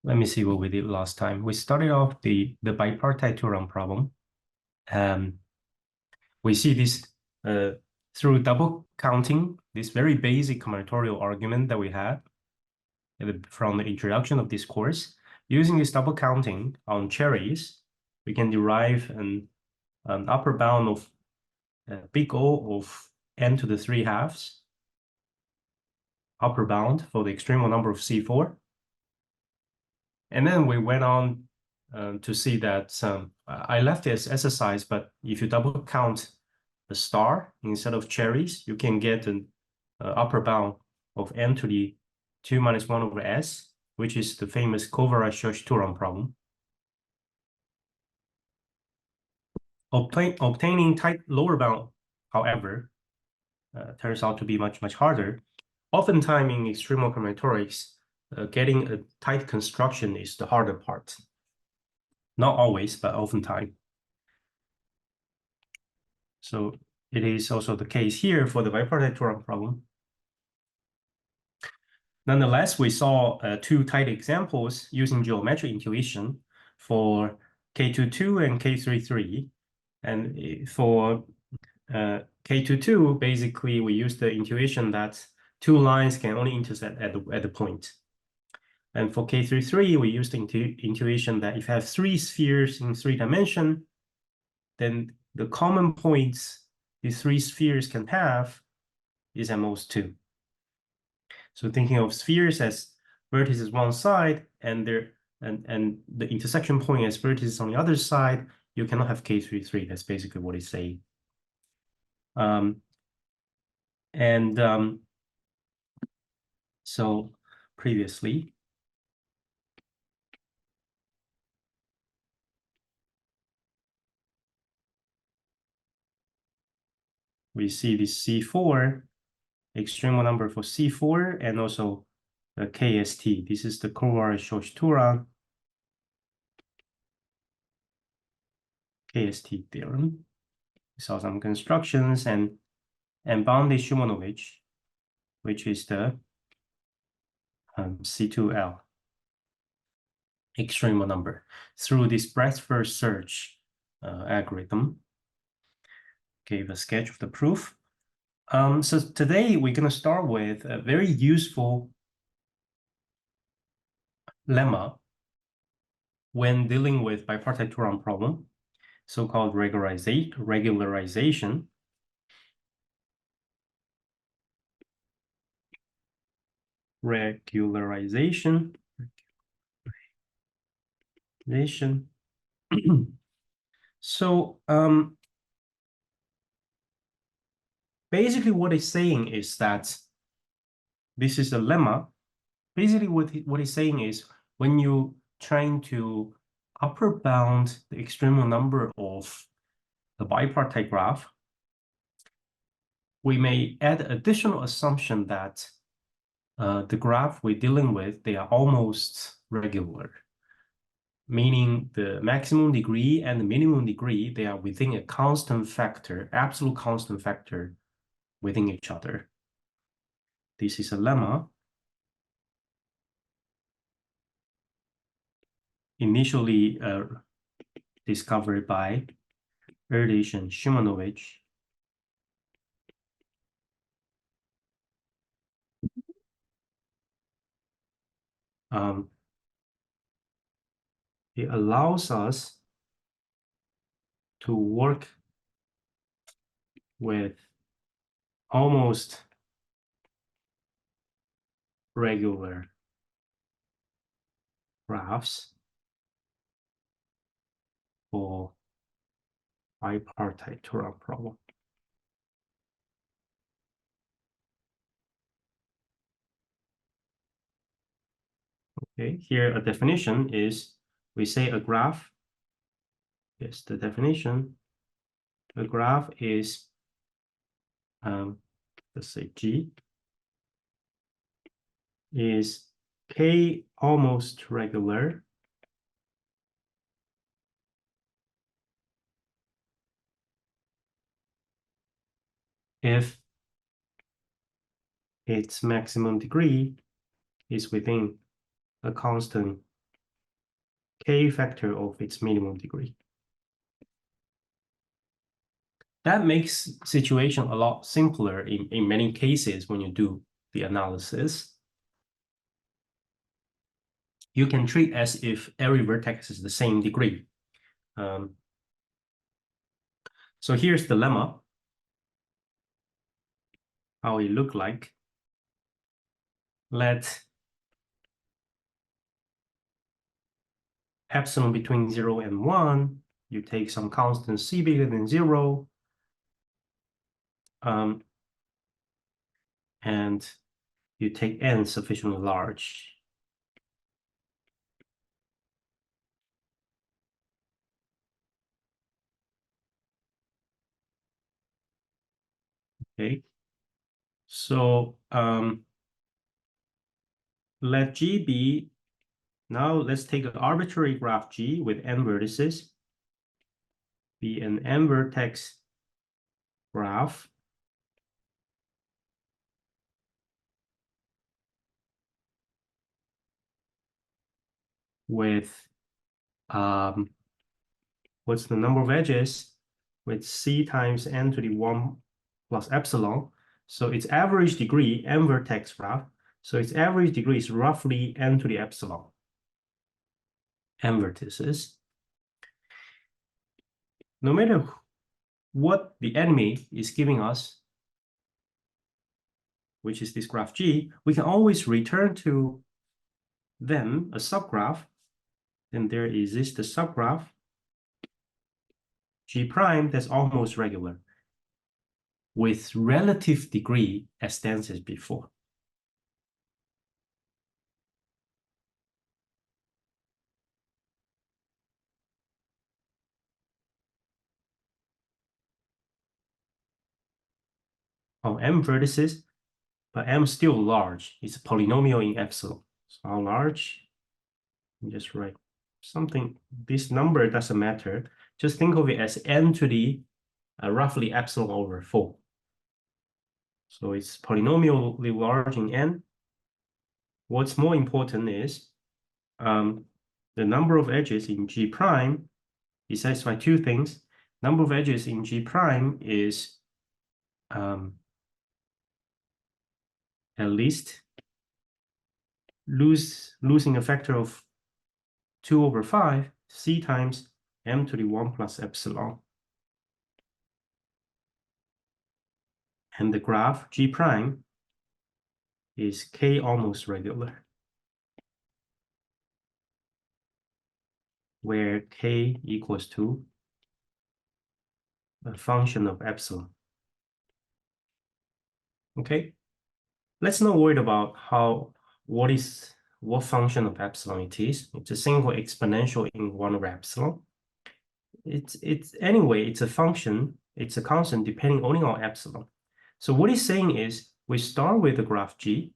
Let me see what we did last time. We started off the bipartite two-round problem. We see this through double counting, this very basic combinatorial argument that we had from the introduction of this course. Using this double counting on cherries, we can derive an upper bound of big O of n to the 3/2, upper bound for the extremal number of C4. And then we went on to see that I left it as exercise, but if you double count the star instead of cherries, you can get an upper bound of n to the 2 minus 1 over s, which is the famous Kovarev-Church two-round problem. Obtaining tight lower bound, however, turns out to be much harder. Oftentimes in extremal combinatorics, getting a tight construction is the harder part. Not always, but oftentimes. So it is also the case here for the bipartite two-round problem. Nonetheless, we saw two tight examples using geometric intuition for K22 and K33. And for K22, basically, we use the intuition that two lines can only intersect at the point. And for K33, we use the intuition that if you have three spheres in 3 dimensions, then the common points these three spheres can have is at most 2. So thinking of spheres as vertices one side and the intersection point as vertices on the other side, you cannot have K33. That's basically what it's saying. So previously, we see this C4, extremal number for C4, and also the KST. This is the Kovarev-Church two-round KST theorem. We saw some constructions and bounded Shumanovich, which is the C2L extremal number through this breadth-first search algorithm. Gave a sketch of the proof. So today we're going to start with a very useful lemma when dealing with bipartite two-round problem, so-called regularization. So basically what it's saying is that this is a lemma. Basically what it's saying is when you trying to upper bound the extremal number of the bipartite graph, we may add additional assumption that the graph we're dealing with, they are almost regular, meaning the maximum degree and the minimum degree, they are within a constant factor, absolute constant factor within each other. This is a lemma initially discovered by Erdős and Shumanovich. It allows us to work with almost regular graphs for bipartite two-round problem. Okay, here a definition is we say a graph. Yes, the definition. A graph is, let's say G, is K almost regular if its maximum degree is within a constant k factor of its minimum degree. That makes situation a lot simpler in many cases when you do the analysis. You can treat as if every vertex is the same degree. So here's the lemma, how it look like. Let epsilon between 0 and 1, you take some constant c bigger than 0, and you take n sufficiently large. Okay, so let G be, now let's take an arbitrary graph G with n vertices, be an n vertex graph with what's the number of edges, with c times n to the 1 plus epsilon. So its average degree, n vertex graph, so its average degree is roughly n to the epsilon, n vertices. No matter what the enemy is giving us, which is this graph G, we can always return to them a subgraph. Then there exists a subgraph G prime that's almost regular with relative degree as dense as before. On m vertices, but m still large. It's a polynomial in epsilon. So how large? Just write something. This number doesn't matter. Just think of it as n to the roughly epsilon over 4. So it's polynomially large in n. What's more important is the number of edges in G prime. It satisfies two things. Number of edges in G prime is at least losing a factor of 2 over 5, c times m to the 1 plus epsilon. And the graph G prime is k almost regular, where k equals to a function of epsilon. Okay, let's not worry about what function of epsilon it is. It's a single exponential in 1 over epsilon. Anyway, it's a function, it's a constant depending only on epsilon. So what he's saying is we start with the graph G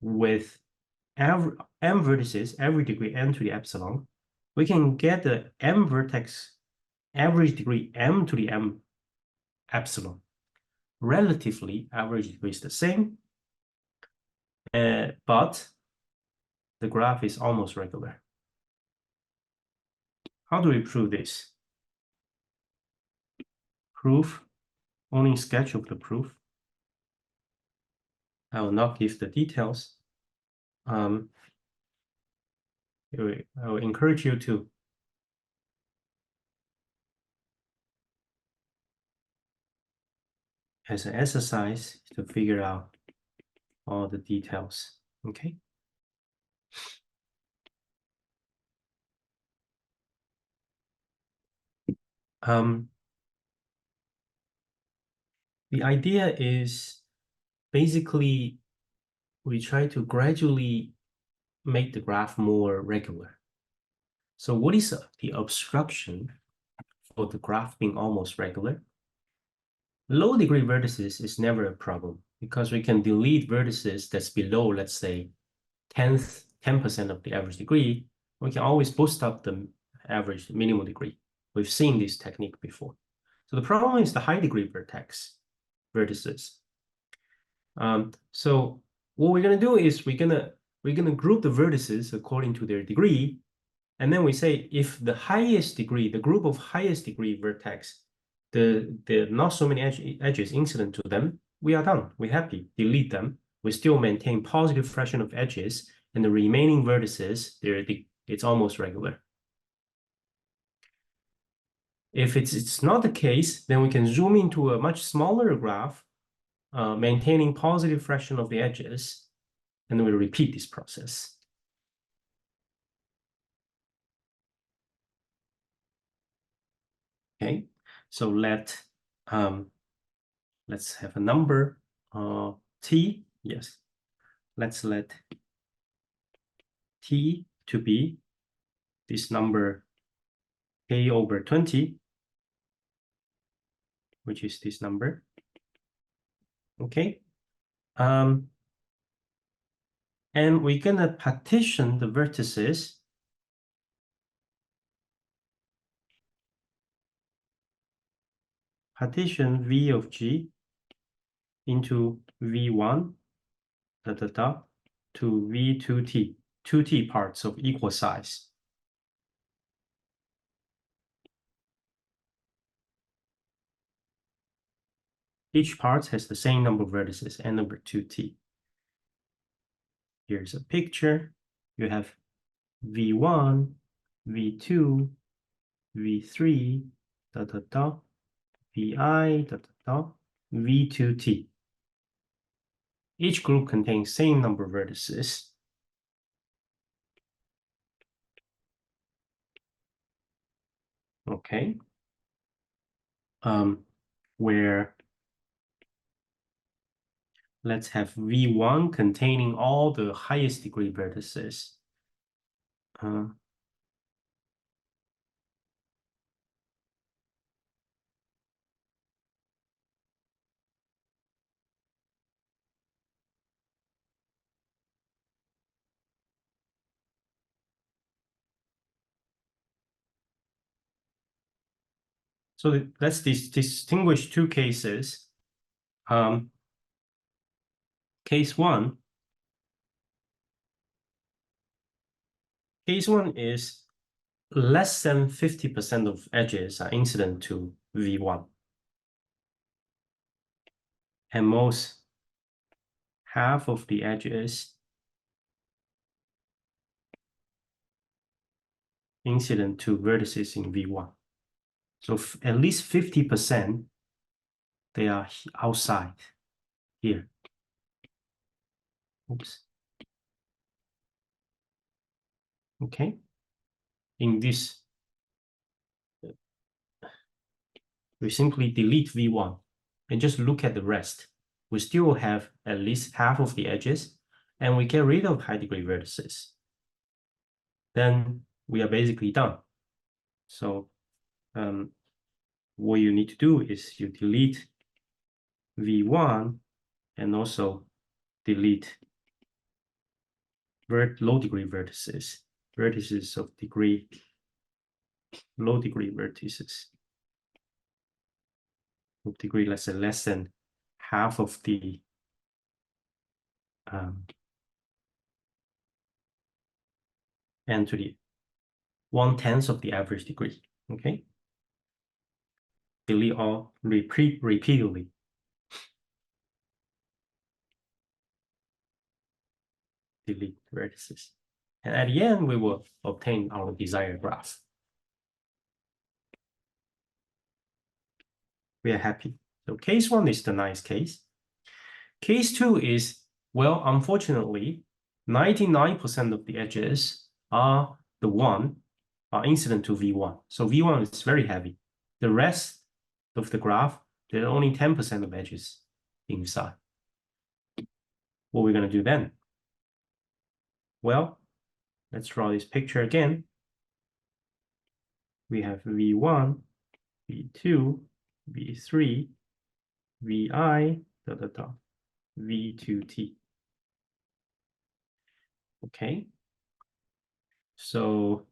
with m vertices, every degree n to the epsilon. We can get the m vertex average degree m to the m epsilon. Relatively, average degree is the same, but the graph is almost regular. How do we prove this? Proof, only sketch of the proof. I will not give the details. I will encourage you to as an exercise to figure out all the details. Okay. The idea is basically we try to gradually make the graph more regular. So what is the obstruction for the graph being almost regular? Low degree vertices is never a problem because we can delete vertices that's below, let's say, 10% of the average degree. We can always boost up the average minimum degree. We've seen this technique before. So the problem is the high degree vertices. So what we're gonna do is we're gonna group the vertices according to their degree, And then we say if the highest degree, the group of highest degree vertex, the not so many edges incident to them, we are done. We're happy. Delete them. We still maintain positive fraction of edges, and the remaining vertices, it's almost regular. If it's not the case, then we can zoom into a much smaller graph, maintaining positive fraction of the edges, and then we repeat this process. Okay, so let's have a number t. Yes, let's let t to be this number k over 20, which is this number. Okay, and we're gonna partition the vertices v of g into v1 to v2t, 2t parts of equal size. Each part has the same number of vertices, n over 2t. Here's a picture. You have v1, v2, v3, vi, v2t. Each group contains same number of vertices. Okay. Where let's have v1 containing all the highest degree vertices. So let's distinguish two cases. Case one is less than 50% of edges are incident to v1. And most half of the edges incident to vertices in v1. So at least 50% they are outside here. Oops. Okay. In this, we simply delete v1 and just look at the rest. We still have at least half of the edges, and we get rid of high degree vertices. Then we are basically done. So what you need to do is you delete v1 and also delete low degree vertices, of low degree vertices of degree, let's say less than half of the n to the 1/10 of the average degree. Okay. Delete all repeatedly. Delete vertices. And at the end, we will obtain our desired graph. We are happy. So case one is the nice case. Case two is, well, unfortunately, 99% of the edges are incident to v1. So v1 is very heavy. The rest of the graph, there are only 10% of edges inside. What are we going to do then? Well, let's draw this picture again. We have v1, v2, v3, vi, v2t. Okay. So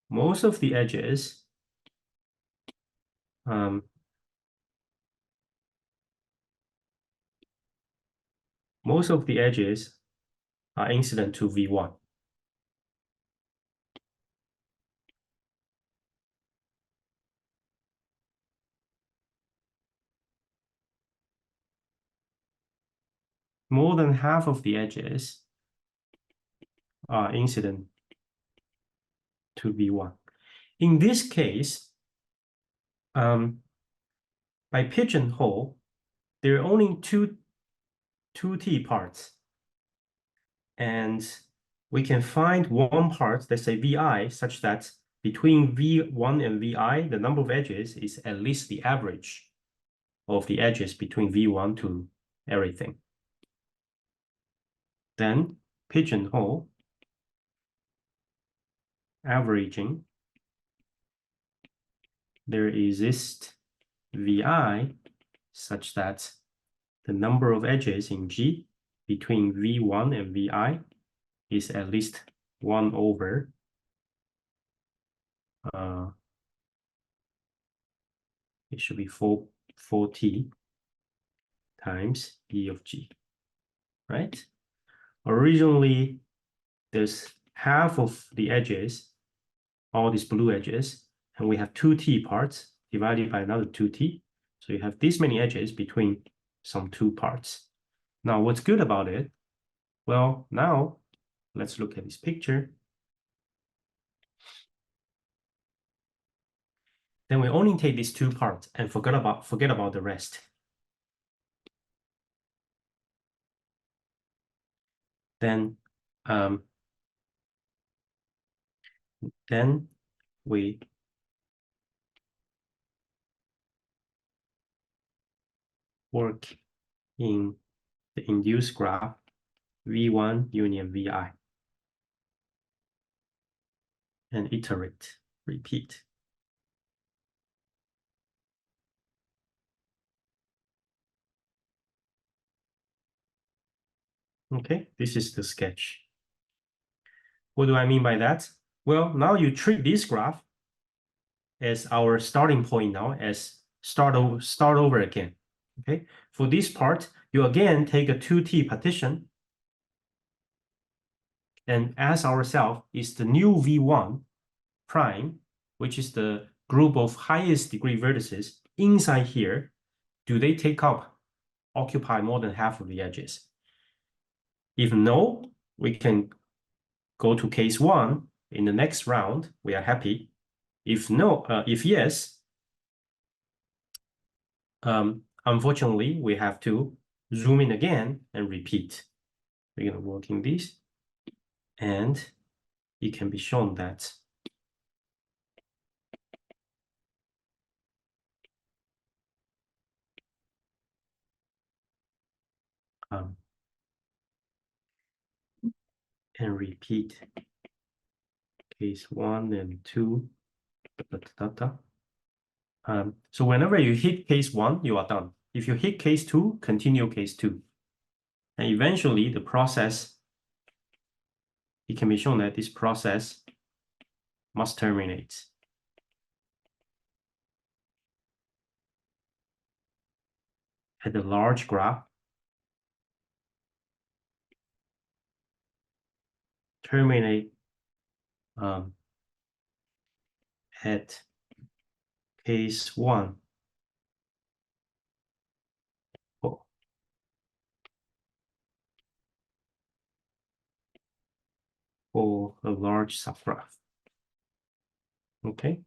most of the edges are incident to v1. more than half of the edges are incident to V1. In this case, by pigeonhole, there are only two T parts. And we can find one part, let's say Vi, such that between V1 and Vi, the number of edges is at least the average of the edges between V1 to everything. Then pigeonhole, averaging, there exists Vi such that the number of edges in G between V1 and Vi is at least 1 over it should be 4T times E of G, right? Originally, there's half of the edges, all these blue edges, and we have 2T parts divided by another 2T. So you have this many edges between some 2 parts. Now, what's good about it? Well, now let's look at this picture. Then we only take these 2 parts and forget about the rest. Then we work in the induced graph V1 union Vi and iterate, repeat. Okay, this is the sketch. What do I mean by that? Well, now you treat this graph as our starting point now, as start over again. Okay, for this part, you again take a 2T partition and ask ourselves, is the new V1 prime, which is the group of highest degree vertices inside here, do they occupy more than half of the edges? If no, we can go to case 1 in the next round. We are happy. If no, if yes, unfortunately, we have to zoom in again and repeat. We're going to work in this, and it can be shown that and repeat case 1 and 2. So whenever you hit case 1, you are done. If you hit case 2, continue case 2. And eventually the process, it can be shown that this process must terminate. At the large graph, terminate at case 1 for a large subgraph. Okay.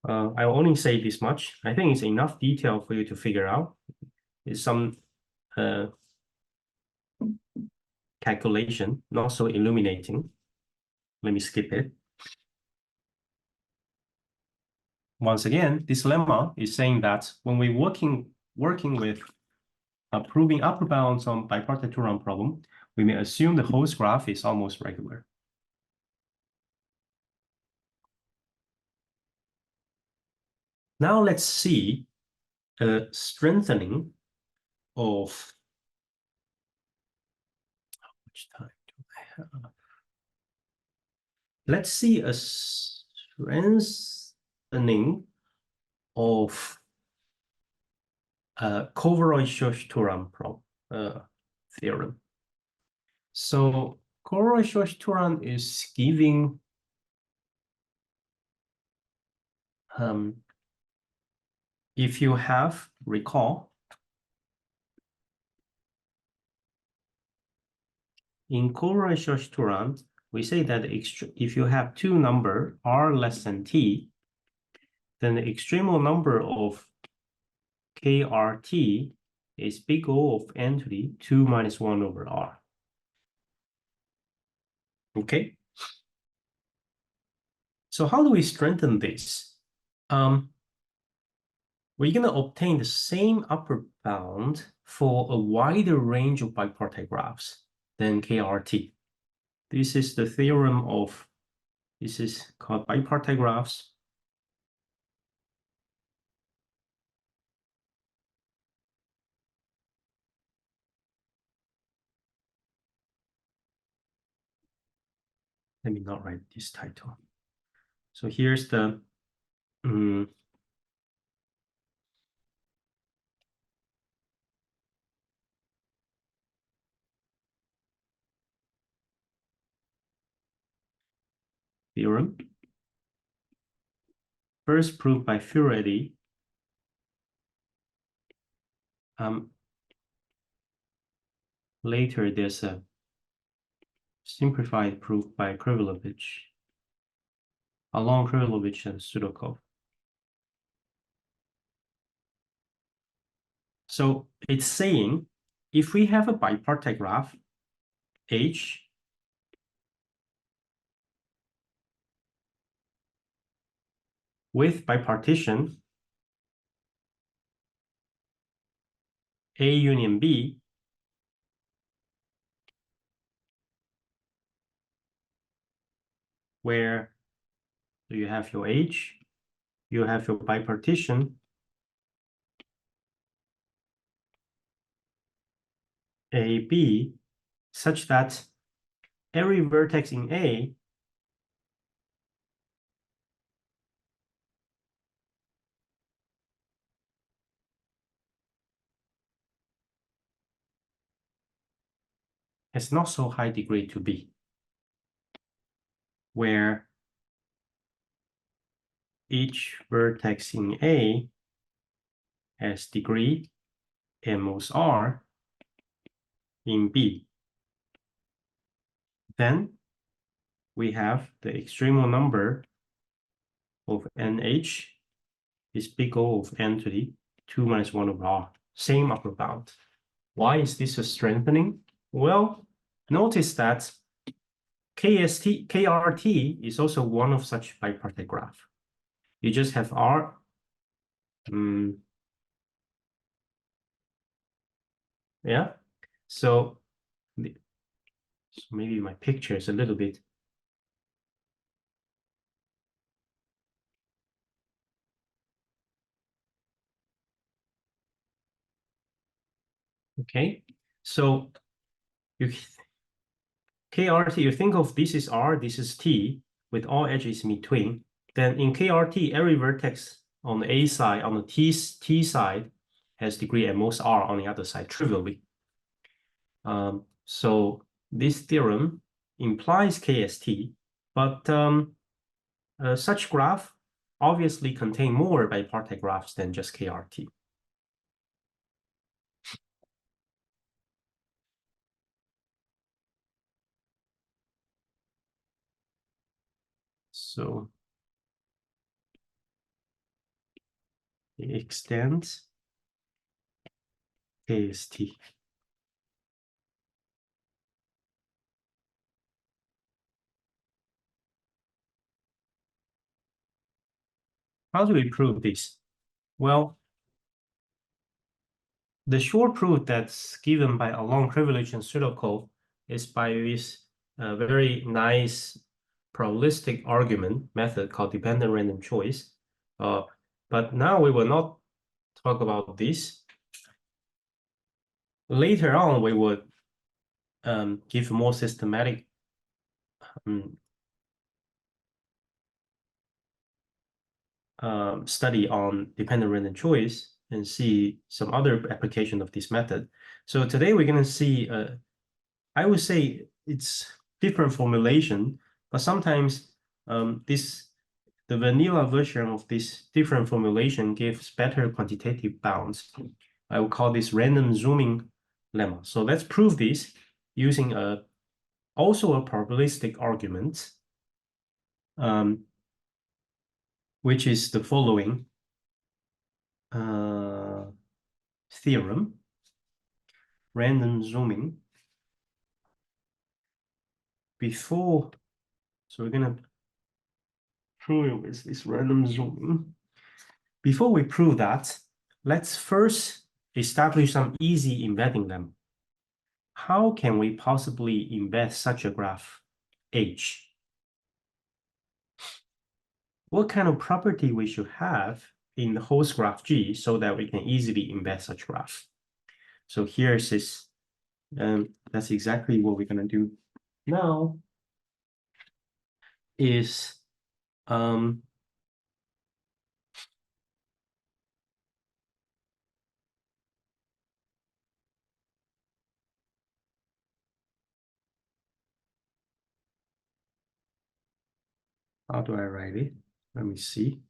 I will only say this much. I think it's enough detail for you to figure out. It's some calculation, not so illuminating. Let me skip it. Once again, this lemma is saying that when we're working with proving upper bounds on bipartite two-round problem, we may assume the host graph is almost regular. Now let's see a strengthening of how much time do I have? Let's see a strengthening of Kovaroy-Shoshtouran theorem. So Kovaroy-Shoshtouran is giving if you recall, in Kohlrausch-Strauss, we say that if you have two numbers r less than t, then the extremal number of KRT is big O of n to the 2 minus 1 over r. Okay? So how do we strengthen this? We're going to obtain the same upper bound for a wider range of bipartite graphs than KRT. This is the theorem of, this is called bipartite graphs. Let me not write this title. So here's the theorem. First proved by Furedi. Later, there's a simplified proof by Krivolovich, along Krivolovich and Sudokov. So it's saying if we have a bipartite graph, H, with bipartition, A union B, where you have your H, you have your bipartition, AB, such that every vertex in A has not so high degree to B, where each vertex in A has degree n most r in B. Then we have the extremal number of NH is big O of n to the 2 minus 1 over r, same upper bound. Why is this a strengthening? Well, notice that KRT is also one of such bipartite graph. You just have R. Yeah. So maybe my picture is a little bit. Okay. So KRT, you think of this is R, this is T, with all edges in between. Then in KRT, every vertex on the A side, on the T side, has degree at most R on the other side, trivially. So this theorem implies KST, but such graph obviously contain more bipartite graphs than just KRT. So it extends KST. How do we prove this? Well, the short proof that's given by Alon, Krivolovich, and Sudokov is by this very nice probabilistic argument method called dependent random choice. But now we will not talk about this. Later on, we would give more systematic study on dependent random choice and see some other application of this method. So today we're going to see, I would say it's different formulation, but sometimes the the vanilla version of this different formulation gives better quantitative bounds. I will call this random zooming lemma. So let's prove this using also a probabilistic argument, which is the following theorem. Random zooming. So we're gonna prove it with this random zooming. Before we prove that, let's first establish some easy embedding lemma. How can we possibly embed such a graph H? What kind of property we should have in the host graph G so that we can easily embed such graph? So here's this, that's exactly what we're gonna do now is, how do I write it? Let me see.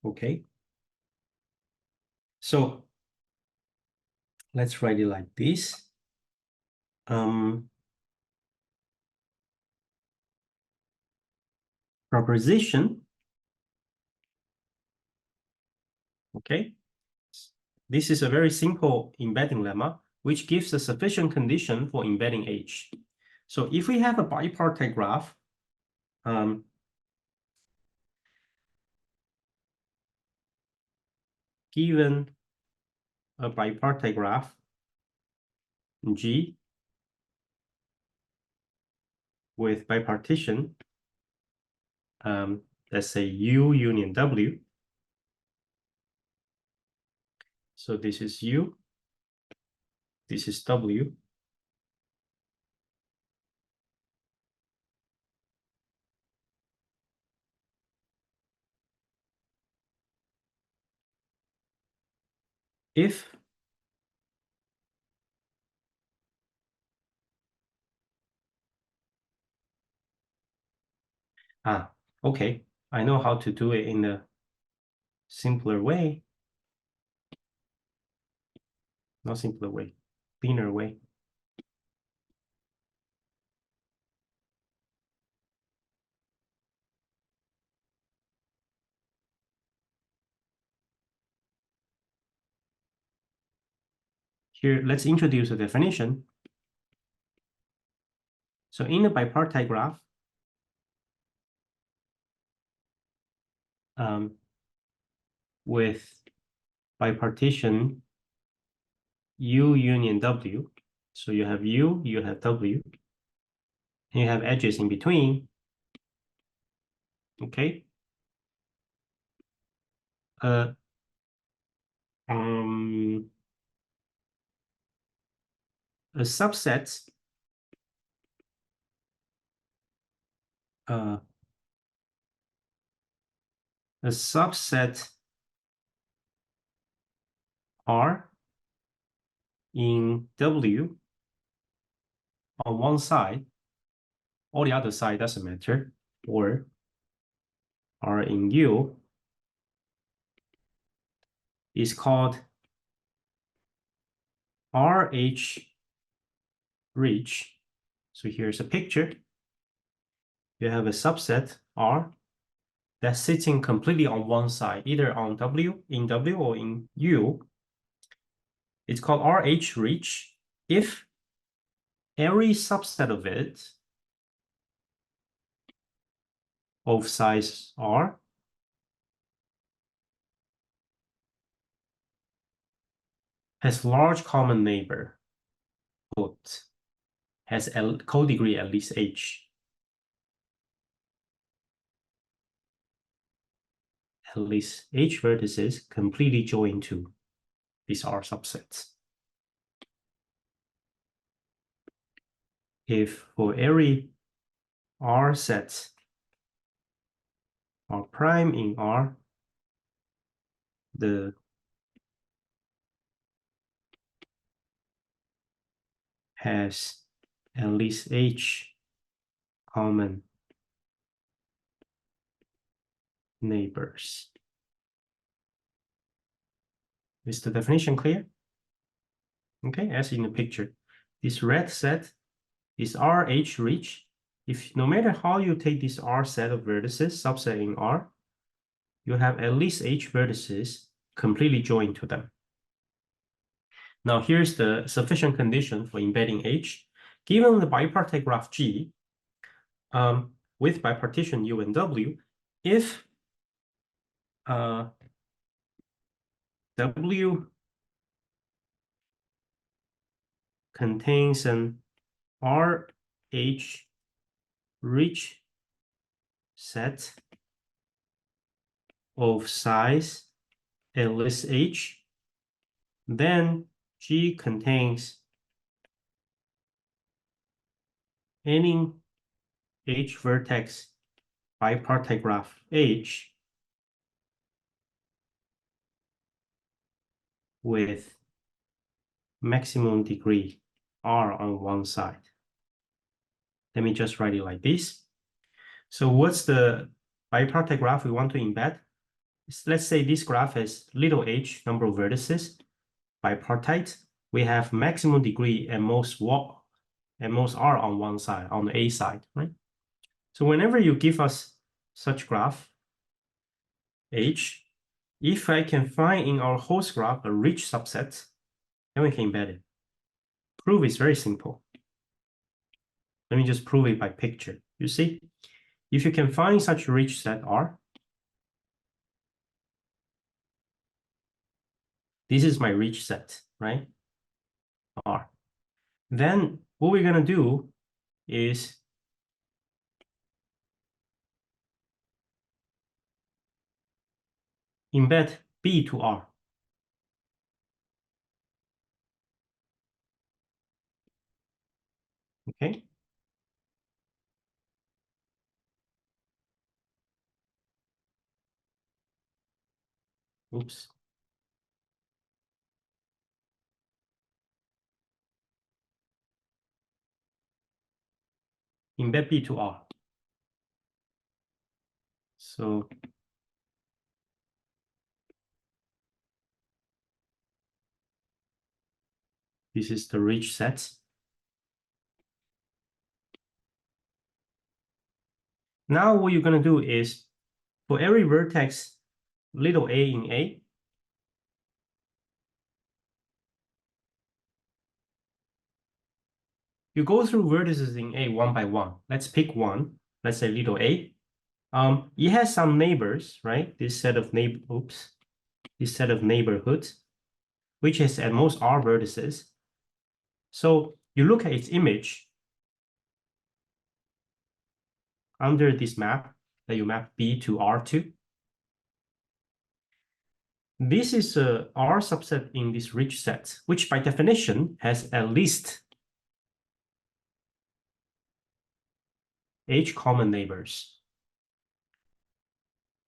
Okay. So let's write it like this. Proposition. Okay. This is a very simple embedding lemma, which gives a sufficient condition for embedding H. So if we have a bipartite graph, given a bipartite graph G with bipartition, let's say U union W. So this is U, this is W. If okay, I know how to do it in a simpler way. Not simpler way, cleaner way. Here, let's introduce a definition. So in a bipartite graph, with bipartition U union W, so you have U, you have W, and you have edges in between. Okay. A subset R in W on one side, all the other side doesn't matter, or R in U is called RH reach. So here's a picture. You have a subset R that's sitting completely on one side, either on W, in W, or in U. It's called RH reach if every subset of it of size R has large common neighbor, but has a codegree at least H. At least H vertices completely join to these R subsets. If for every R set R prime in R, the has at least H common neighbors. Is the definition clear? Okay, as in the picture, this red set is RH rich. If no matter how you take this R set of vertices, subset in R, you have at least H vertices completely joined to them. Now here's the sufficient condition for embedding H. Given the bipartite graph G, with bipartition U and W, if W contains an RH rich set of size at least H, then G contains any H vertex bipartite graph H with maximum degree R on one side. Let me just write it like this. So what's the bipartite graph we want to embed? Let's say this graph has little h number of vertices, bipartite. We have maximum degree and most R on one side, on the A side, right? So whenever you give us such graph, H, if I can find in our host graph a rich subset, then we can embed it. Proof is very simple. Let me just prove it by picture. You see, if you can find such a rich set R, this is my rich set, right? R. Then what we're going to do is embed B to R. Okay. Oops. Embed B to R. So this is the rich set. Now what you're going to do is for every vertex little a in A, you go through vertices in A one by one. Let's pick one. Let's say little a. It has some neighbors, right? This set of neighborhoods, which has at most R vertices. So you look at its image under this map that you map B to R to. This is a R subset in this rich set, which by definition has at least H common neighbors,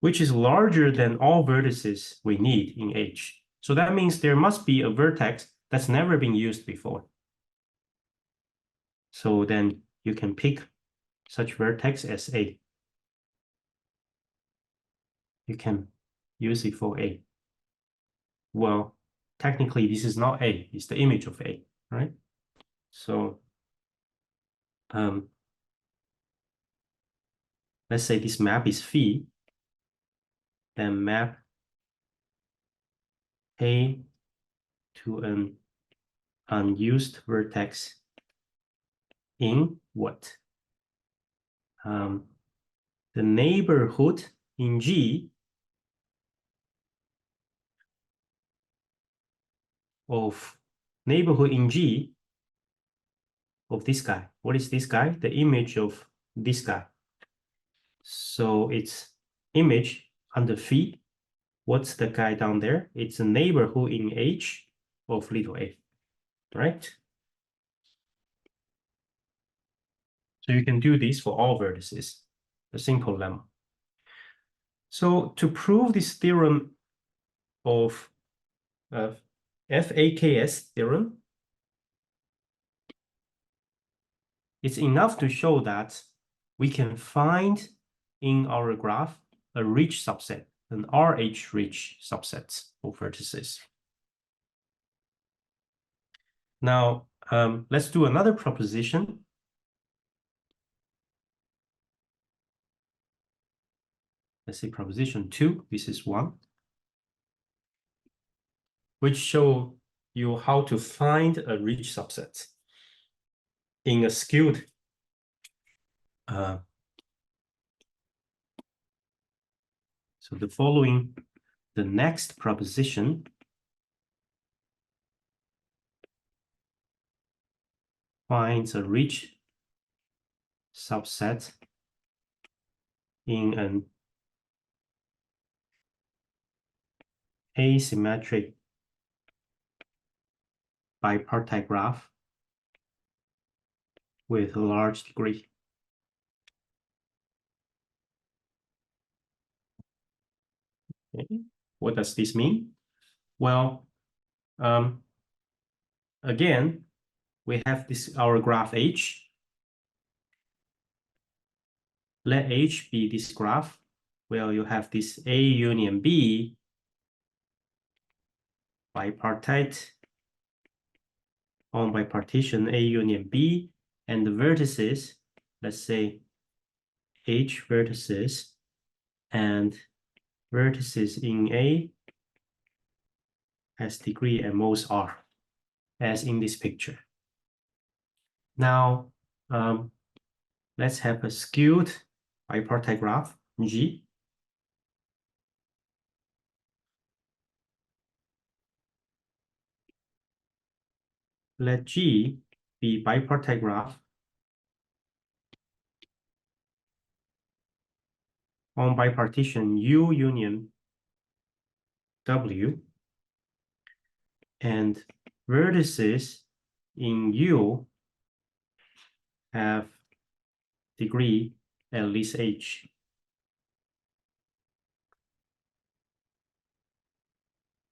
which is larger than all vertices we need in H. So that means there must be a vertex that's never been used before. So then you can pick such vertex as A. You can use it for A. Well, technically this is not A, it's the image of A, right? So let's say this map is phi, then map A to an unused vertex in what? The neighborhood in G of this guy. What is this guy? The image of this guy. So it's image under phi. What's the guy down there? It's a neighborhood in H of little a, right? So you can do this for all vertices, a simple lemma. So to prove this theorem of FAKS theorem, it's enough to show that we can find in our graph a rich subset, an RH rich subset of vertices. Now, let's do another proposition. Let's say proposition 2, this is 1, which show you how to find a rich subset in a skewed so the next proposition finds a rich subset in an asymmetric bipartite graph with a large degree. Okay. What does this mean? Well, again, we have this our graph H. Let H be this graph. Well, you have this A union B bipartite on bipartition A union B, and the vertices, let's say H vertices and vertices in A has degree at most R, as in this picture. Now, let's have a skewed bipartite graph, G. Let G be bipartite graph on bipartition U union W, and vertices in U have degree at least H.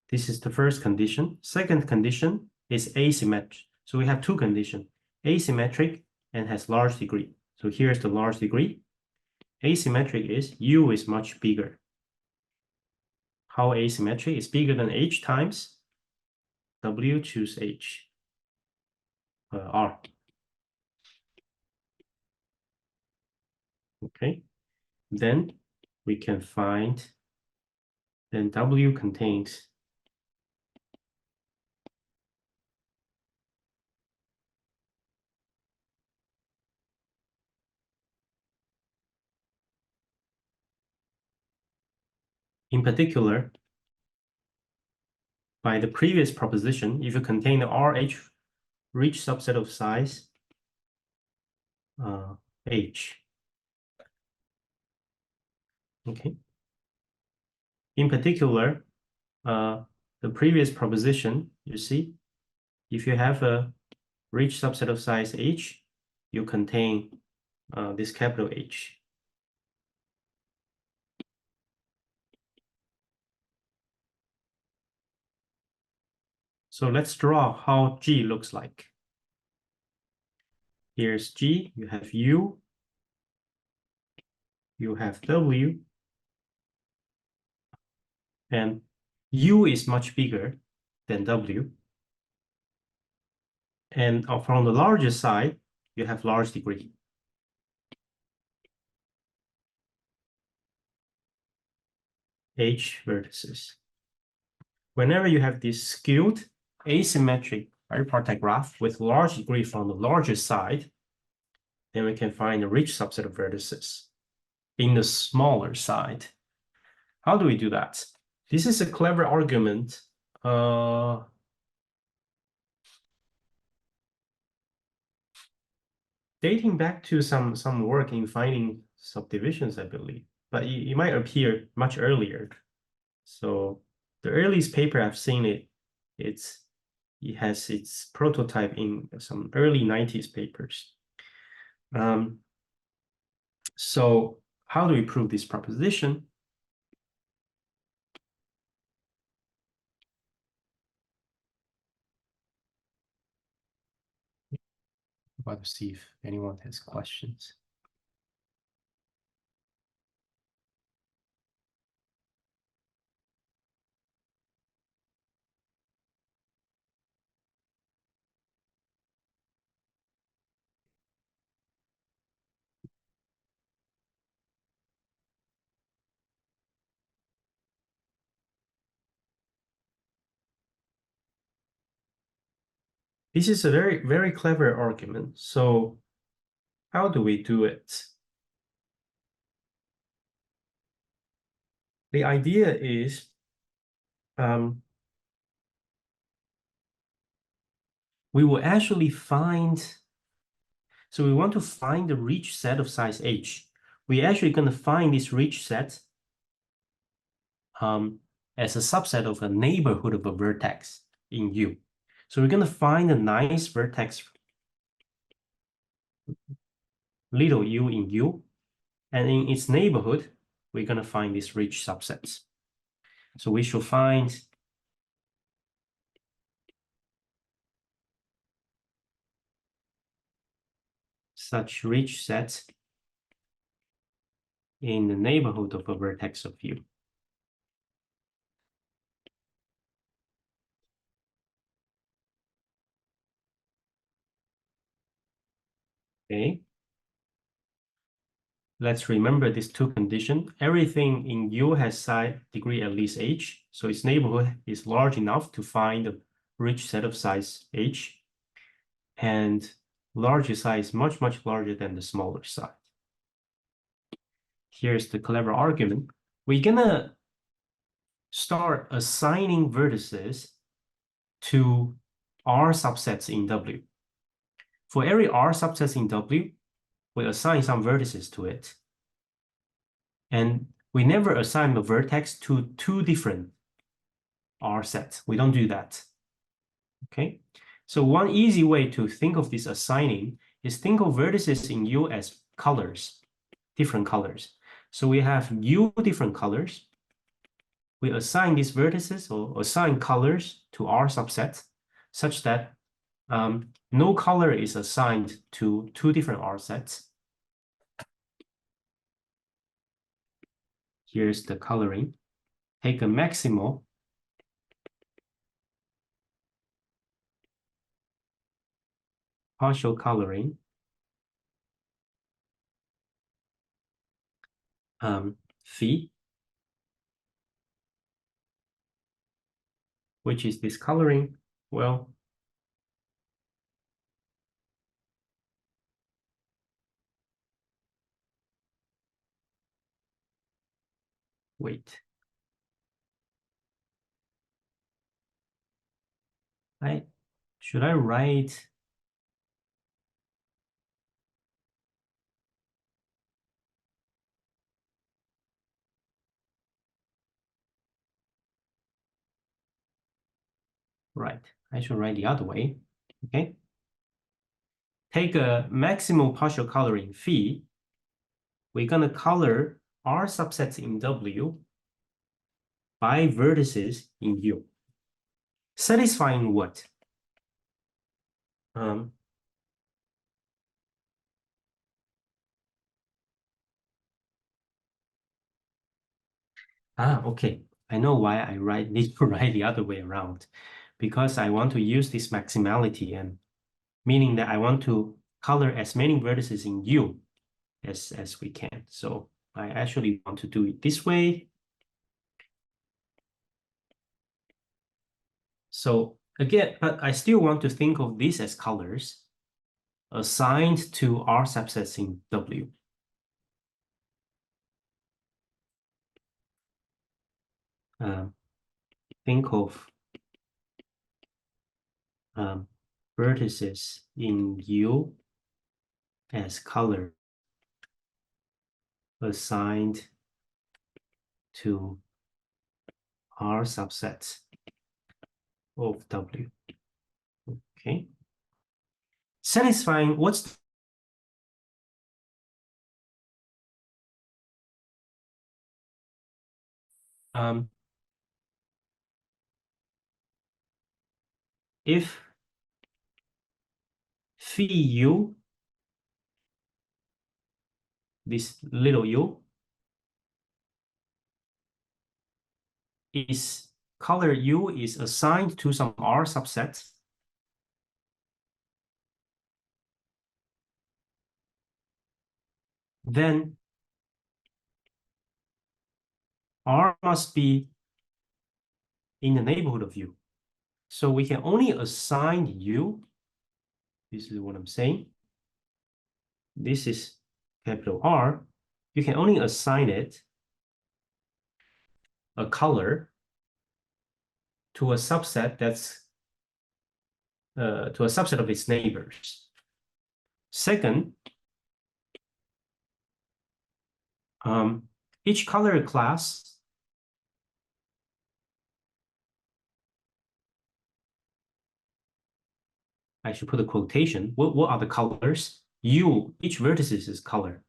This is the first condition. Second condition is asymmetric. So we have two conditions, asymmetric and has large degree. So here's the large degree. Asymmetric is U is much bigger. How asymmetric is bigger than H times W choose H, R. Okay, then we can find, then W contains in particular, by the previous proposition, if you contain the RH rich subset of size H. Okay. In particular, the previous proposition, you see, if you have a rich subset of size H, you contain this capital H. So let's draw how G looks like. Here's G, you have U, you have W, and U is much bigger than W. And from the larger side, you have large degree. H vertices. Whenever you have this skewed asymmetric bipartite graph with large degree from the larger side, then we can find a rich subset of vertices in the smaller side. How do we do that? This is a clever argument. Dating back to some work in finding subdivisions, I believe, but it might appear much earlier. So the earliest paper I've seen it has its prototype in some early 90s papers. So how do we prove this proposition? about to see if anyone has questions. This is a very, very clever argument. So how do we do it? The idea is we will actually find, so we want to find the rich set of size h. We're actually going to find this rich set as a subset of a neighborhood of a vertex in U. So we're going to find a nice vertex little u in U, and in its neighborhood, we're going to find these rich subsets. So we should find such rich sets in the neighborhood of a vertex of U. Okay. Let's remember these two conditions. Everything in U has size degree at least h, so its neighborhood is large enough to find a rich set of size h, and larger size much, much larger than the smaller size. Here's the clever argument. We're gonna start assigning vertices to R subsets in W. For every R subset in W, we assign some vertices to it. And we never assign a vertex to two different R sets. We don't do that. Okay. So one easy way to think of this assigning is think of vertices in U as colors, different colors. So we have U different colors. We assign these vertices or assign colors to R subsets such that no color is assigned to two different R sets. Here's the coloring. Take a maximal partial coloring phi, which is this coloring. Well, wait. Should I write? Right, I should write the other way. Okay. Take a maximal partial coloring phi. We're gonna color R subsets in W by vertices in U. Satisfying what? Okay. I know why I need to write the other way around, because I want to use this maximality, and meaning that I want to color as many vertices in U as we can. So I actually want to do it this way. So again, but I still want to think of this as colors assigned to R subsets in W. Think of vertices in U as color assigned to R subsets of W. Okay. Satisfying what's if phi u, this little u, is color u is assigned to some R subset, then R must be in the neighborhood of u. So we can only assign u, this is what I'm saying. This is capital R. You can only assign it a color to a subset that's to a subset of its neighbors. Second, each color class I should put a quotation. What are the colors? U, each vertex is color.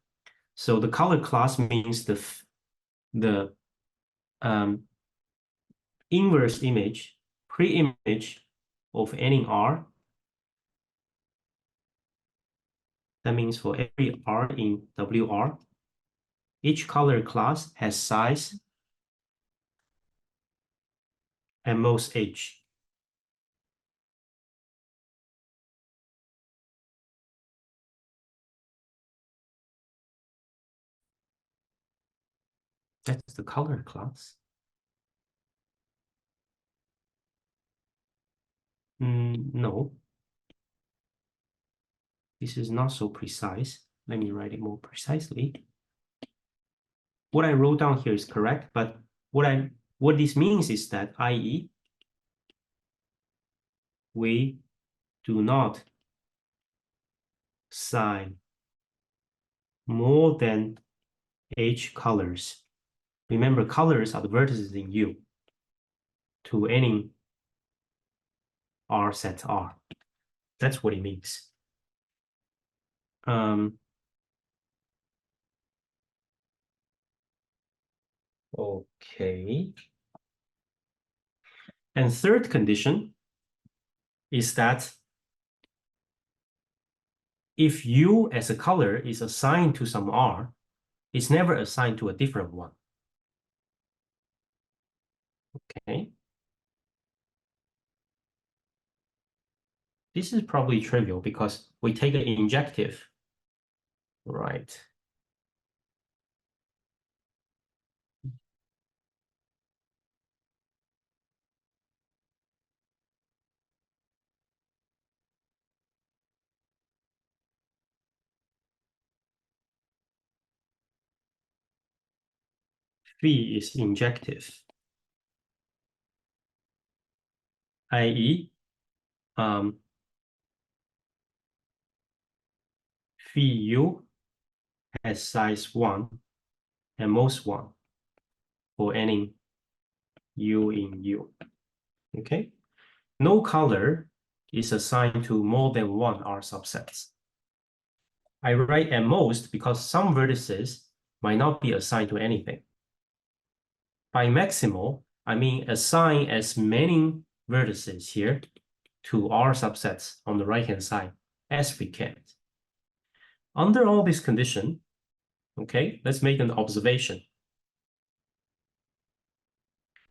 So the color class means the inverse image, pre-image of any R. That means for every R in WR, each color class has size and most H. That's the color class. No. This is not so precise. Let me write it more precisely. What I wrote down here is correct, but what this means is that, i.e., we do not assign more than H colors. Remember, colors are the vertices in U to any R set R. That's what it means. Okay. And third condition is that if U as a color is assigned to some R, it's never assigned to a different one. Okay. This is probably trivial because we take an injective, right? Phi is injective, i.e., phi u has size 1 and most 1 for any u in U. Okay? No color is assigned to more than one R subsets. I write at most because some vertices might not be assigned to anything. By maximal, I mean assign as many vertices here to R subsets on the right-hand side as we can. Under all this condition, okay, let's make an observation.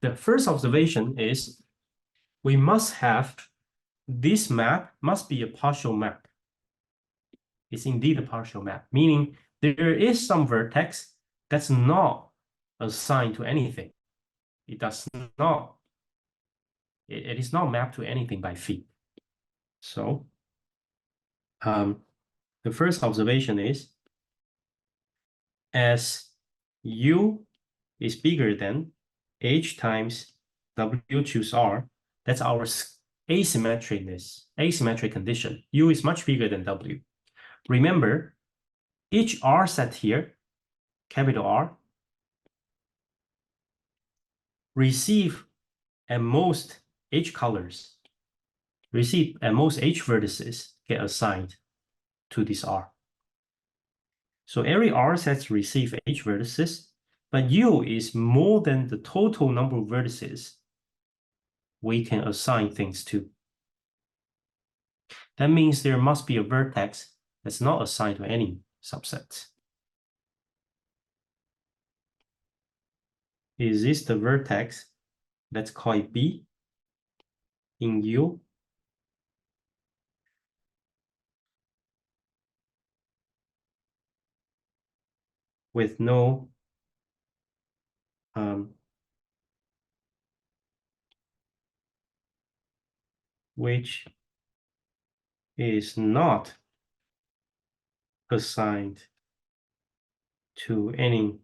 The first observation is we must have this map must be a partial map. It's indeed a partial map, meaning there is some vertex that's not assigned to anything. It does not, it is not mapped to anything by phi. So the first observation is as U is bigger than H times W choose R, that's our asymmetric condition. U is much bigger than W. Remember, each R set here, capital R, receive at most H colors, receive at most H vertices get assigned to this R. So every R sets receive H vertices, but U is more than the total number of vertices we can assign things to. That means there must be a vertex that's not assigned to any subset. Is this the vertex? Let's call it B in U. With no which is not assigned to any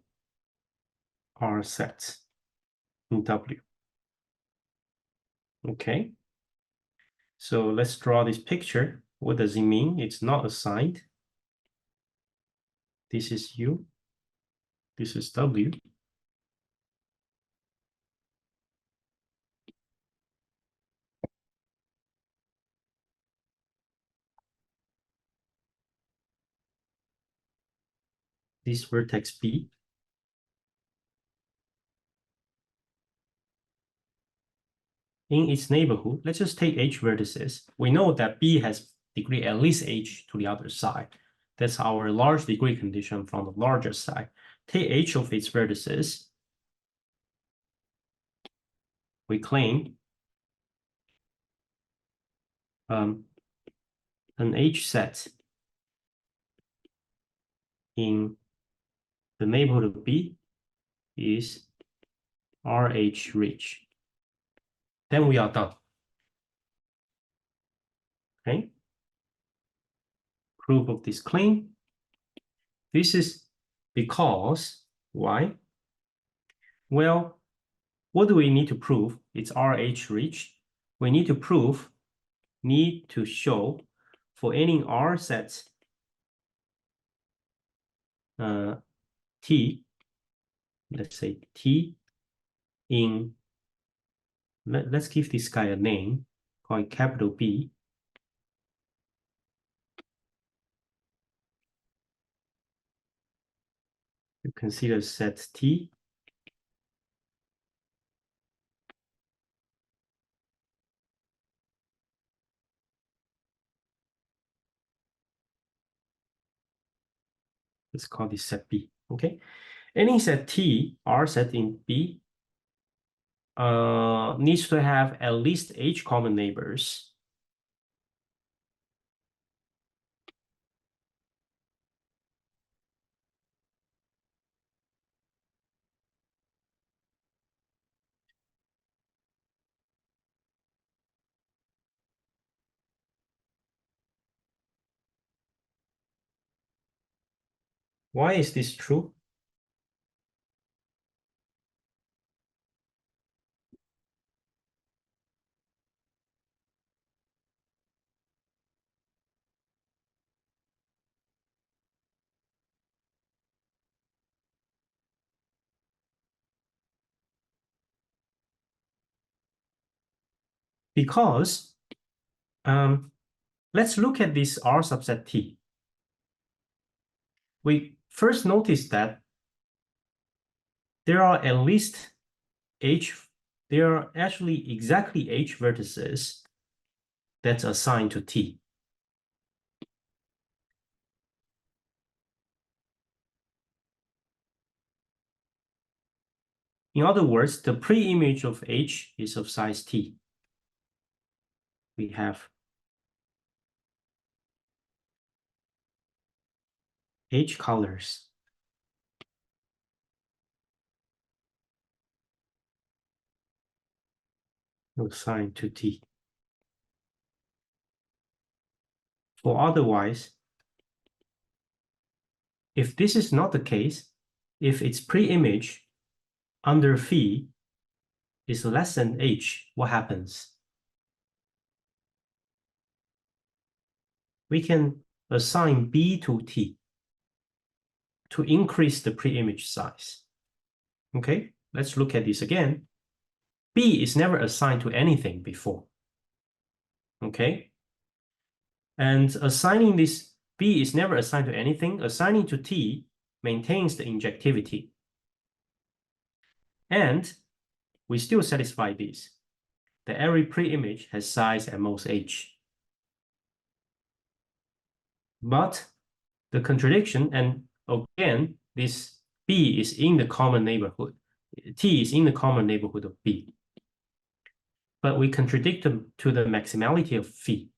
R sets in W. Okay, so let's draw this picture. What does it mean? It's not assigned. This is U. This is W. This vertex B. In its neighborhood, let's just take H vertices. We know that B has degree at least H to the other side. That's our large degree condition from the larger side. Take H of its vertices. We claim an H set in the neighborhood of B is RH rich. Then we are done. Okay. Proof of this claim. This is because, why? Well, what do we need to prove? It's RH rich. We need to show for any R sets T, let's say T in, let's give this guy a name, call it capital B. You consider set T. Let's call this set B, okay? Any set T, R set in B, needs to have at least H common neighbors. Why is this true? Because let's look at this R subset T. We first notice that there are at least there are actually exactly H vertices that's assigned to T. In other words, the pre-image of H is of size T. We have H colors. Assigned to T. For otherwise, if this is not the case, if its pre-image under phi is less than H, what happens? We can assign B to T to increase the pre-image size. Okay, let's look at this again. B is never assigned to anything before. Okay, and assigning this B is never assigned to anything. Assigning to T maintains the injectivity. And we still satisfy this, that every pre-image has size at most H. But the contradiction, and again, this B is in the common neighborhood. T is in the common neighborhood of B. But we contradict them to the maximality of phi.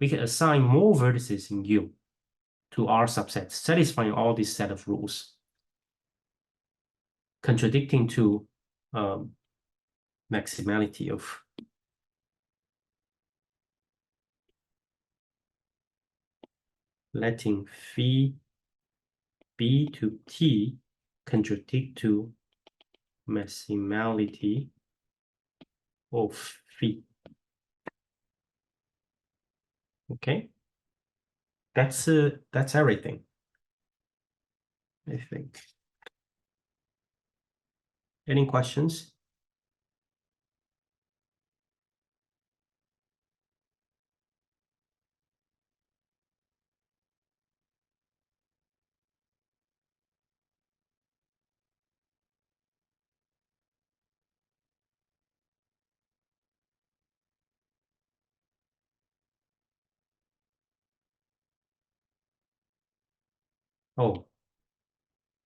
We can assign more vertices in U to R subsets, satisfying all this set of rules, contradicting to maximality of letting phi B to T contradict to maximality of phi. Okay, that's everything, I think. Any questions? Oh,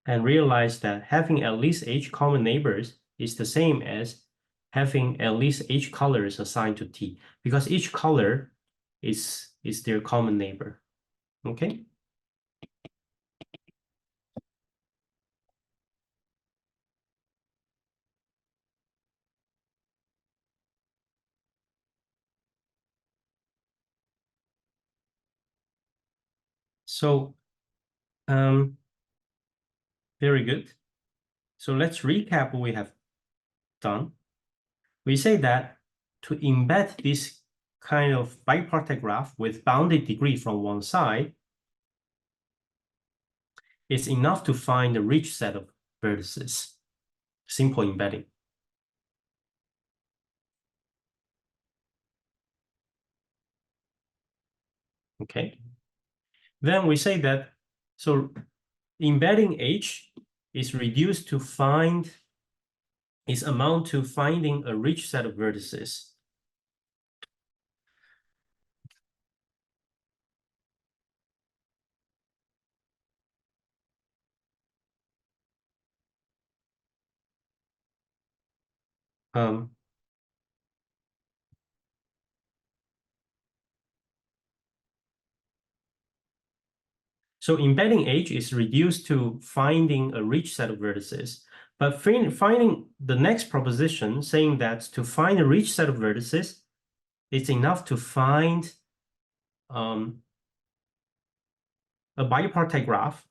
and realize that having at least H common neighbors is the same as having at least H colors assigned to T, because each color is their common neighbor. Okay. So, very good. So let's recap what we have done. We say that to embed this kind of bipartite graph with bounded degree from one side, it's enough to find a rich set of vertices. Simple embedding. Okay. Then we say that, so embedding H is reduced to find, is amount to finding a rich set of vertices. So embedding H is reduced to finding a rich set of vertices. But finding the next proposition saying that to find a rich set of vertices, it's enough to find a bipartite graph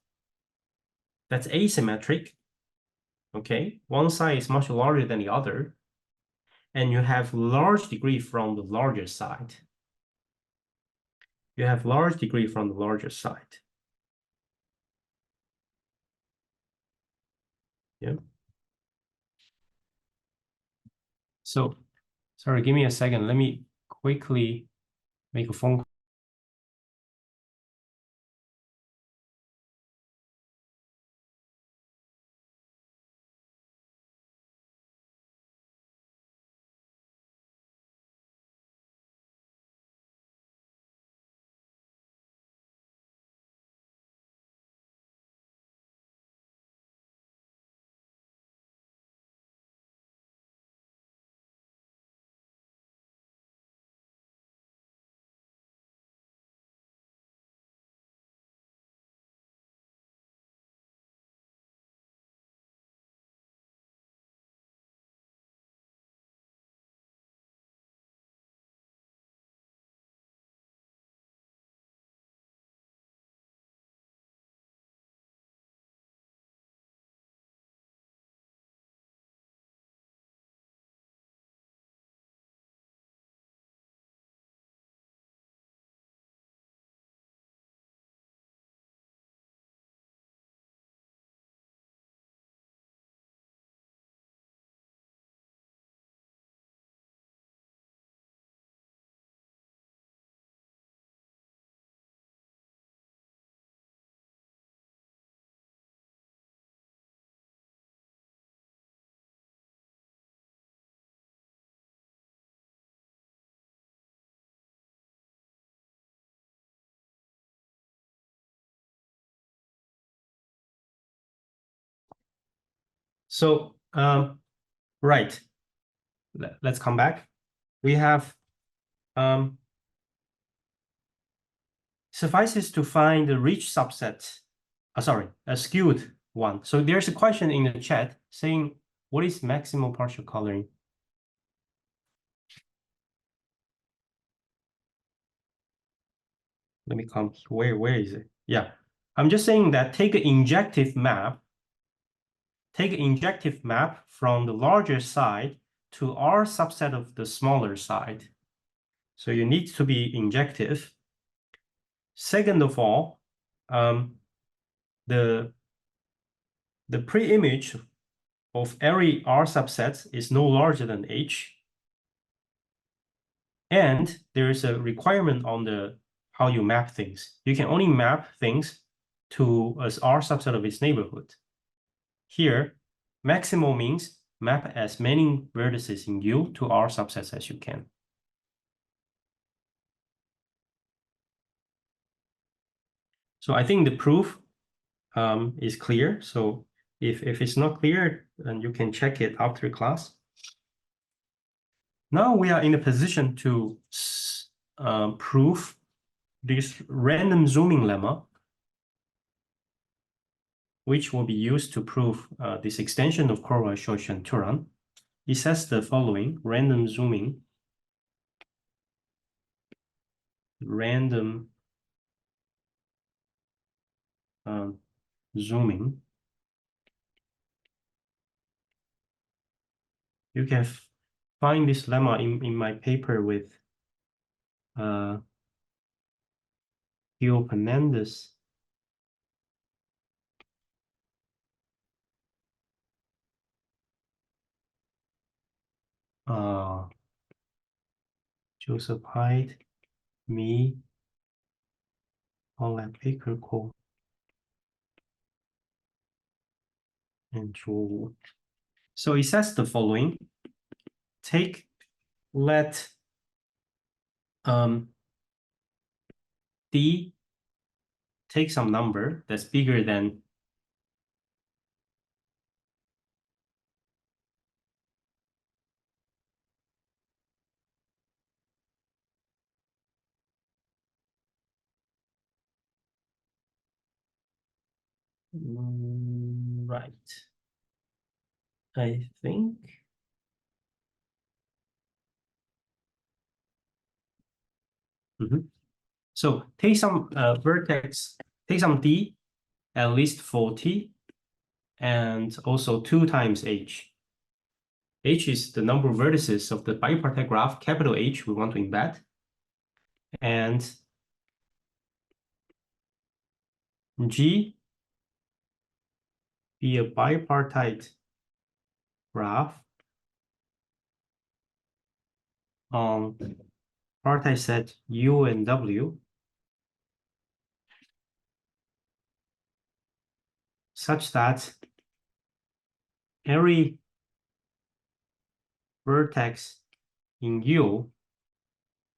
that's asymmetric. Okay, one side is much larger than the other, and you have large degree from the larger side. You have large degree from the larger side. Yeah. So, sorry, give me a second. Let me quickly make a phone call. So, right. Let's come back. We have suffices to find the rich subset. Sorry, a skewed one. So there's a question in the chat saying, what is maximal partial coloring? Let me come. Where is it? Yeah, I'm just saying that take an injective map. Take an injective map from the larger side to R subset of the smaller side. So you need to be injective. Second of all, the pre-image of every R subset is no larger than H. And there is a requirement on the how you map things. You can only map things to as R subset of its neighborhood. Here, maximal means map as many vertices in U to R subsets as you can. So I think the proof is clear. So if it's not clear, then you can check it after class. Now we are in a position to prove this random zooming lemma, which will be used to prove this extension of Korwa-Shoshan-Turan. It says the following: random zooming, zooming. You can find this lemma in my paper with Gil Penandes. Joseph Hyde, me, Paula Baker-Cole, and Joel. So it says the following: let D take some number that's bigger than right. I think. So take some vertex, take some D, at least 40, and also 2 times H. H is the number of vertices of the bipartite graph, capital H, we want to embed. And G be a bipartite graph on partite set U and W such that every vertex in U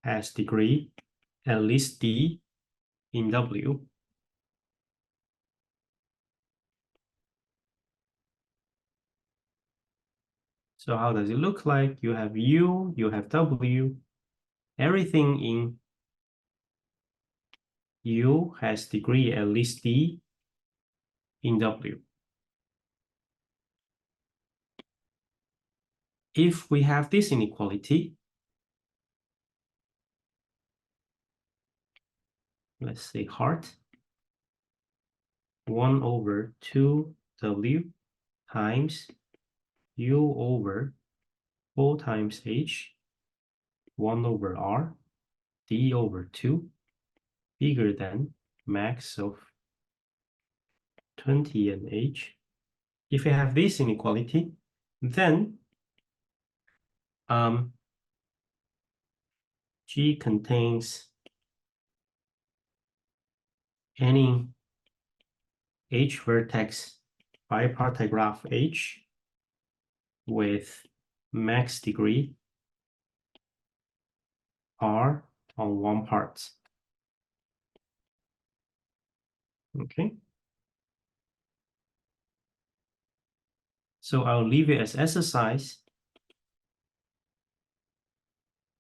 has degree at least D in W. So how does it look like? You have U, you have W. Everything in U has degree at least D in W. If we have this inequality, let's say heart, 1 over 2W times U over 4 times H, 1 over R, D over 2, bigger than max of 20 and H. If we have this inequality, then G contains any H vertex bipartite graph H with max degree R on 1 part. Okay. So I'll leave it as exercise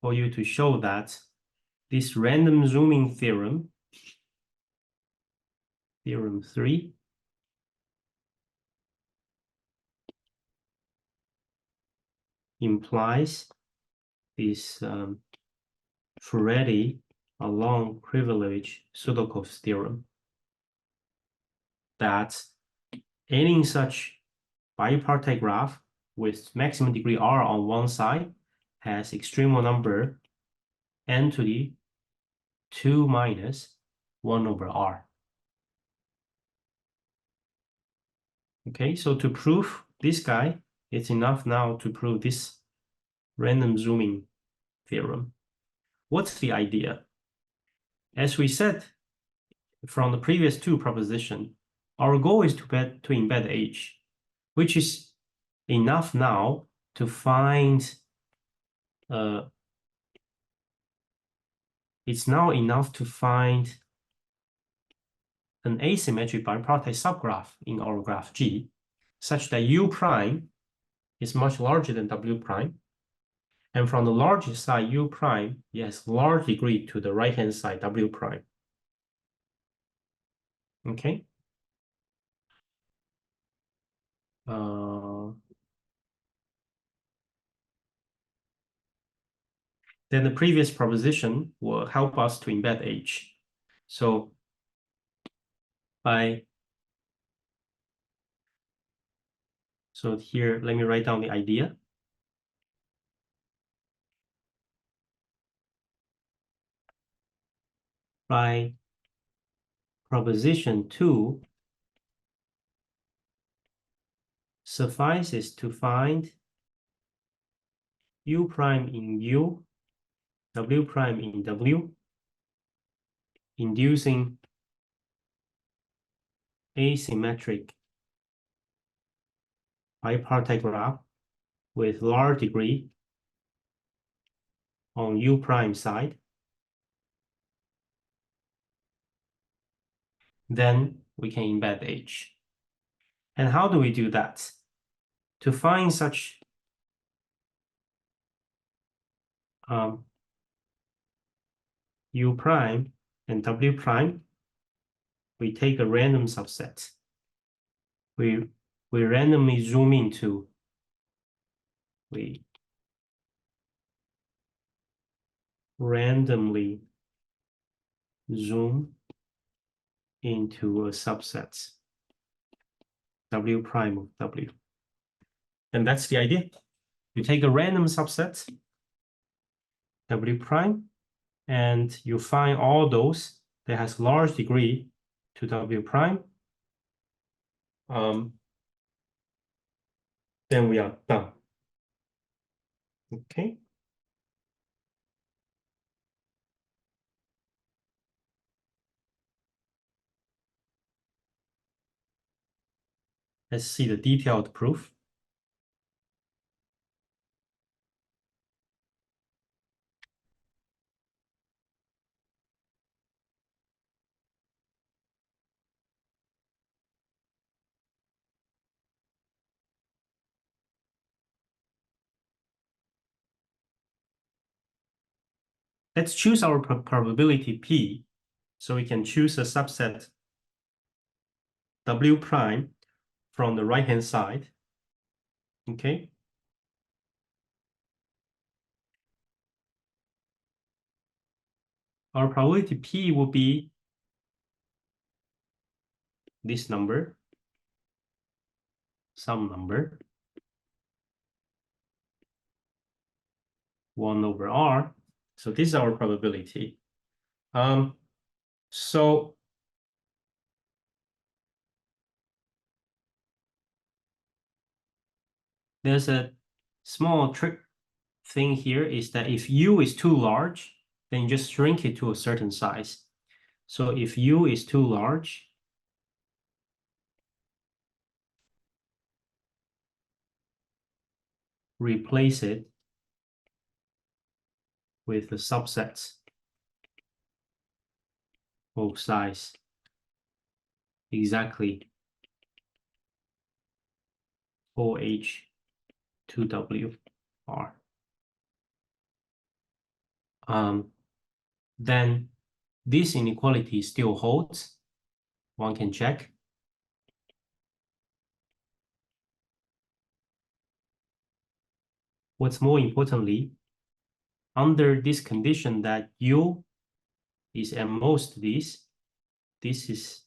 for you to show that this random zooming theorem, theorem 3, implies this Freddy along privilege Pseudokopf theorem, that any such bipartite graph with maximum degree R on one side has extremal number n to the 2 minus 1 over R. Okay, so to prove this guy, it's enough now to prove this random zooming theorem. What's the idea? As we said from the previous two propositions, our goal is to embed H, which is enough now to find, it's now enough to find an asymmetric bipartite subgraph in our graph G, such that U prime is much larger than W prime. And from the largest side, U prime, it has large degree to the right-hand side, W prime. Okay. Then the previous proposition will help us to embed H. So here, let me write down the idea. By proposition 2, suffices to find U prime in U, W prime in W, inducing asymmetric bipartite graph with large degree on U prime side. Then we can embed H. And how do we do that? To find such U prime and W prime, we take a random subset. We randomly zoom into, we randomly zoom into a subset, W prime of W. And that's the idea. You take a random subset, W prime, and you find all those that has large degree to W prime. Then we are done. Okay. Let's see the detailed proof. Let's choose our probability P. So we can choose a subset W prime from the right-hand side. Okay. Our probability P will be this number, some number, 1 over R. So this is our probability. So there's a small trick thing here, is that if U is too large, then you just shrink it to a certain size. So if U is too large, replace it with the subsets of size exactly OH2W R. Then this inequality still holds. One can check. What's more importantly, under this condition that U is at most this is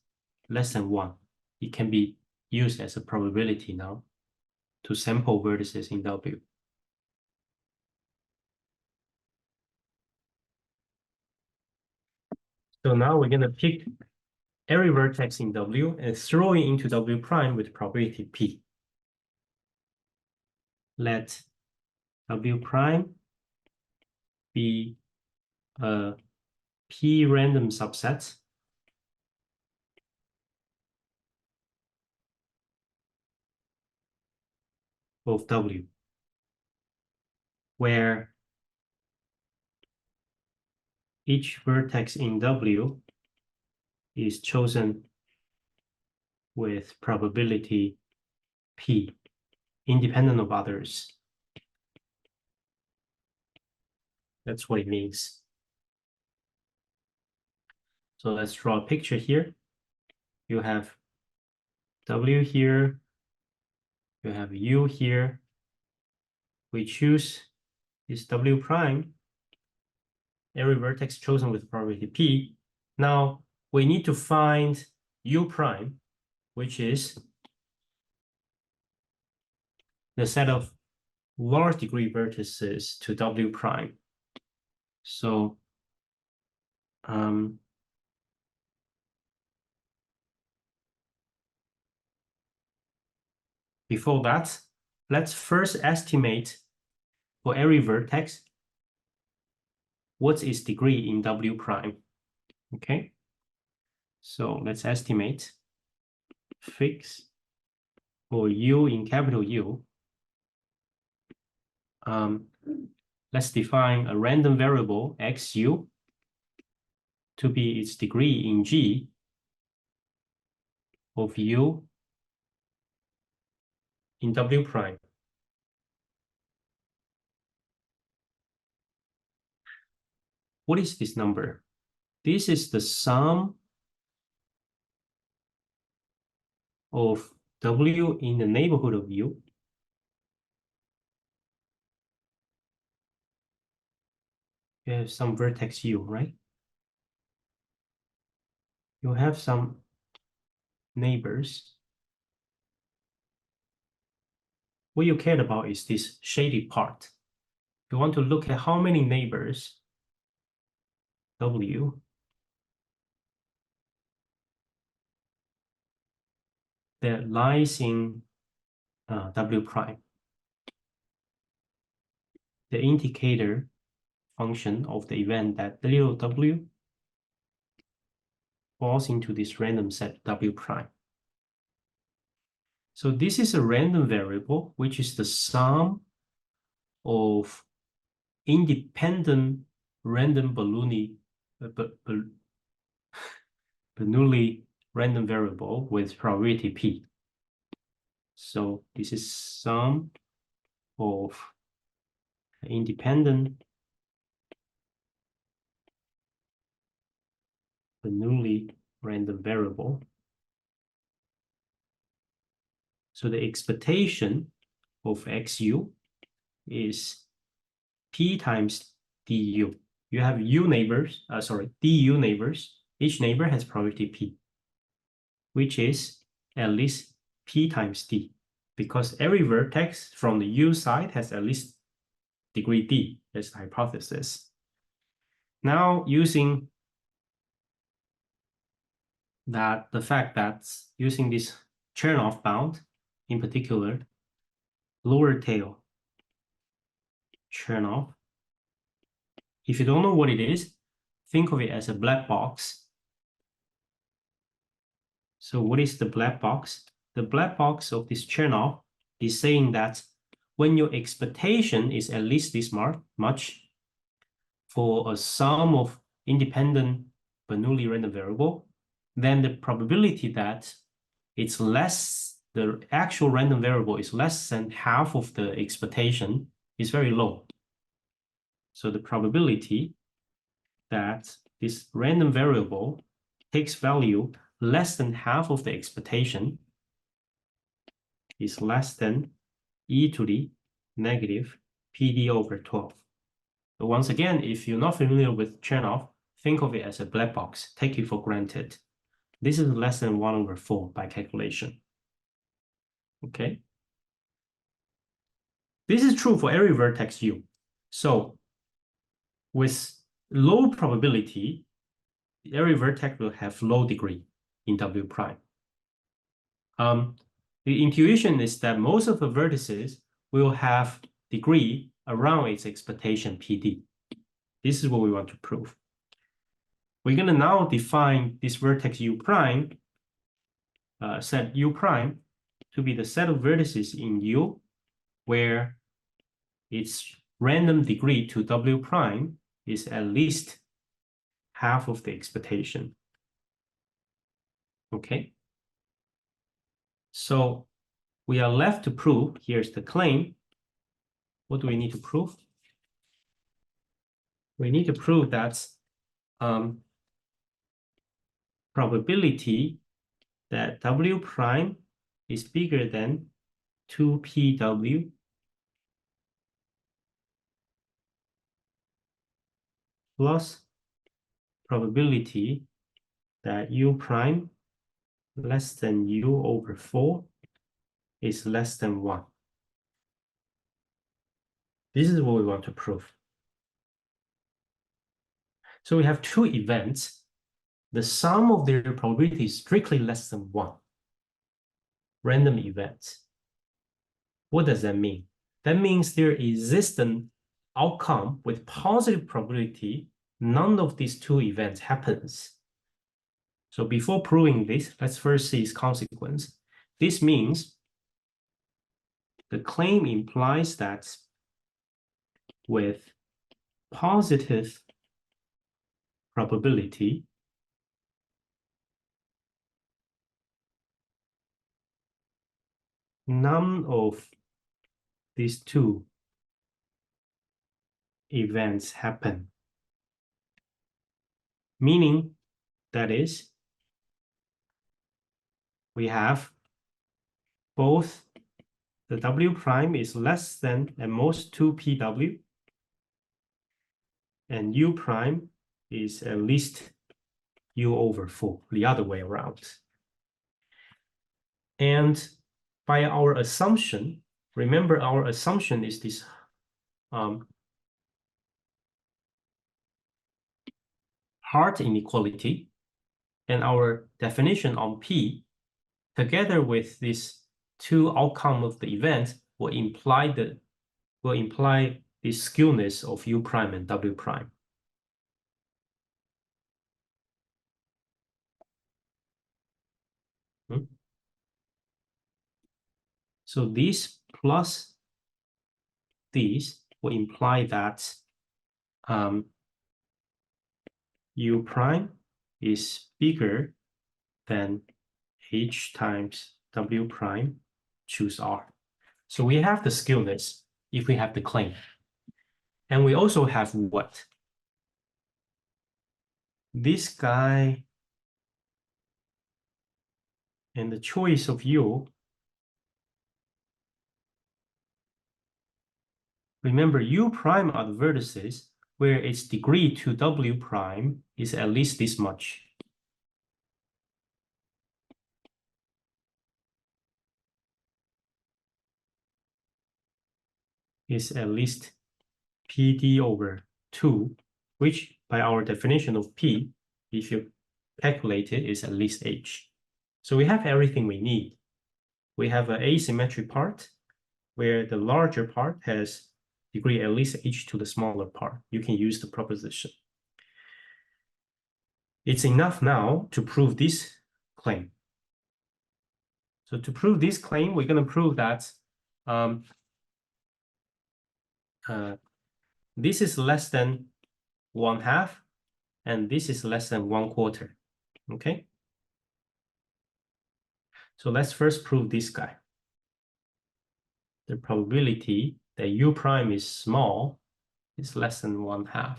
less than 1. It can be used as a probability now to sample vertices in W. So now we're going to pick every vertex in W and throw it into W prime with probability P. Let W prime be a P random subset of W, where each vertex in W is chosen with probability P, independent of others. That's what it means. So let's draw a picture here. You have W here, you have U here. We choose this W prime, every vertex chosen with probability P. Now we need to find U prime, which is the set of large degree vertices to W prime. So before that, let's first estimate for every vertex what's its degree in W prime. Okay, so let's estimate fix for U in capital U. Let's define a random variable xu to be its degree in G of U in W prime. What is this number? This is the sum of W in the neighborhood of U you have some vertex U, right? You have some neighbors. What you cared about is this shaded part. You want to look at how many neighbors W that lies in W prime. The indicator function of the event that little w falls into this random set W prime. So this is a random variable, which is the sum of independent random Bernoulli random variable with probability P. So this is sum of independent Bernoulli random variable. So the expectation of xu is P times du. You have du neighbors. Each neighbor has probability P, which is at least P times D, because every vertex from the U side has at least degree D. That's the hypothesis. Now, using the fact that using this Chernoff bound, in particular, lower tail Chernoff. If you don't know what it is, think of it as a black box. So what is the black box? The black box of this Chernoff is saying that when your expectation is at least this much for a sum of independent Bernoulli random variable, then the probability that it's less the actual random variable is less than half of the expectation is very low. So the probability that this random variable takes value less than half of the expectation is less than e to the negative PD over 12. But once again, if you're not familiar with Chernoff, think of it as a black box. Take it for granted. This is less than 1 over 4 by calculation. Okay. This is true for every vertex U. So with low probability, every vertex will have low degree in W prime. The intuition is that most of the vertices will have degree around its expectation PD. This is what we want to prove. We're going to now define this vertex U prime, set U prime, to be the set of vertices in U where its random degree to W prime is at least half of the expectation. Okay. So we are left to prove, here's the claim. What do we need to prove? We need to prove that probability that W prime is bigger than 2PW plus probability that U prime less than U over 4 is less than 1. This is what we want to prove. So we have two events. The sum of their probability is strictly less than 1. Random events. What does that mean? That means there exists an outcome with positive probability. None of these two events happens. So before proving this, let's first see its consequence. This means the claim implies that with positive probability, none of these two events happen. Meaning, that is, we have both the W prime is less than at most 2PW, and U prime is at least U over 4, the other way around. And by our assumption, remember our assumption is this Hart inequality, and our definition on P, together with these two outcome of the event, will imply the skewness of U prime and W prime. So these plus these will imply that U prime is bigger than H times W prime, choose R. So we have the skewness if we have the claim. And we also have what? This guy and the choice of U. Remember, U prime are the vertices where its degree to W prime is at least this much. Is at least PD over 2, which by our definition of P, if you calculate it, is at least H. So we have everything we need. We have an asymmetric part where the larger part has degree at least H to the smaller part. You can use the proposition. It's enough now to prove this claim. So to prove this claim, we're going to prove that this is less than 1/2, and this is less than 1/4. Okay. So let's first prove this guy. The probability that U prime is small is less than 1/2.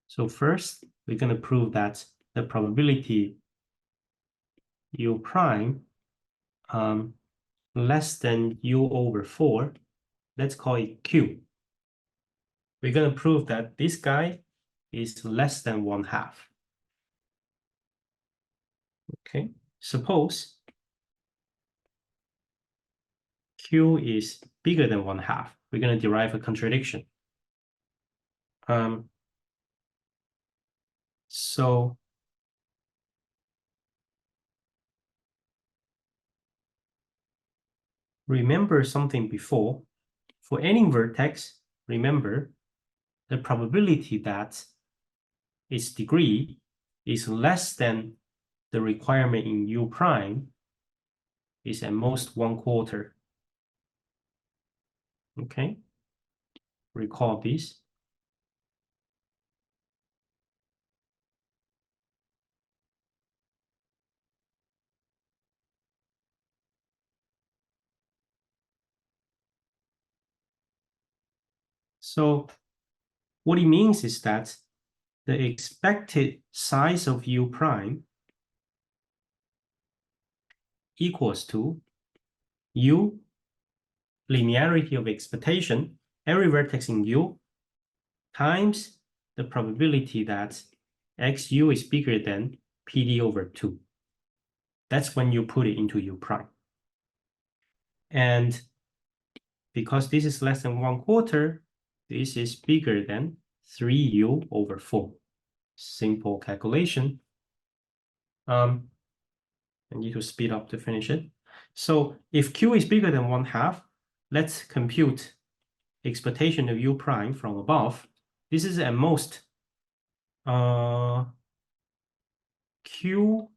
So first, we're going to prove that the probability U prime less than U over 4, let's call it Q. We're going to prove that this guy is less than 1/2. Okay, suppose Q is bigger than 1/2. We're going to derive a contradiction. So remember something before. For any vertex, remember the probability that its degree is less than the requirement in U prime is at most 1/4. Okay, recall this. So what it means is that the expected size of U prime equals to U linearity of expectation, every vertex in U, times the probability that XU is bigger than PD over 2. That's when you put it into U prime. And because this is less than 1/4, this is bigger than 3U over 4. Simple calculation. I need to speed up to finish it. So if Q is bigger than 1/2, let's compute expectation of U prime from above. This is at most Q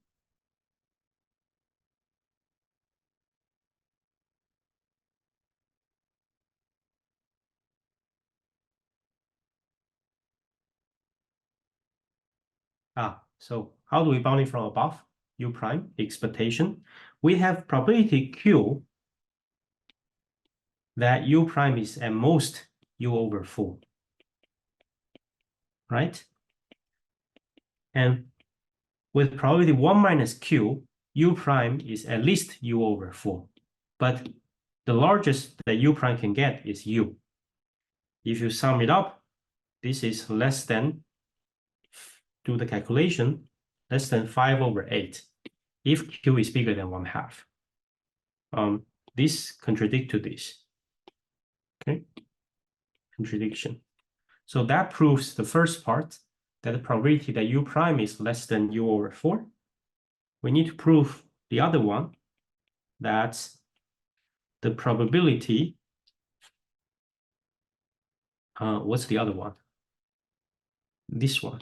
so how do we bound it from above? U prime expectation. We have probability Q that U prime is at most U over 4, right? And with probability 1 minus Q, U prime is at least U over 4. But the largest that U prime can get is U. If you sum it up, this is less than, do the calculation, less than 5 over 8, if Q is bigger than 1/2. This contradicts to this. Okay, contradiction. So that proves the first part, that the probability that U prime is less than U over 4. We need to prove the other one, that the probability, what's the other one? This one.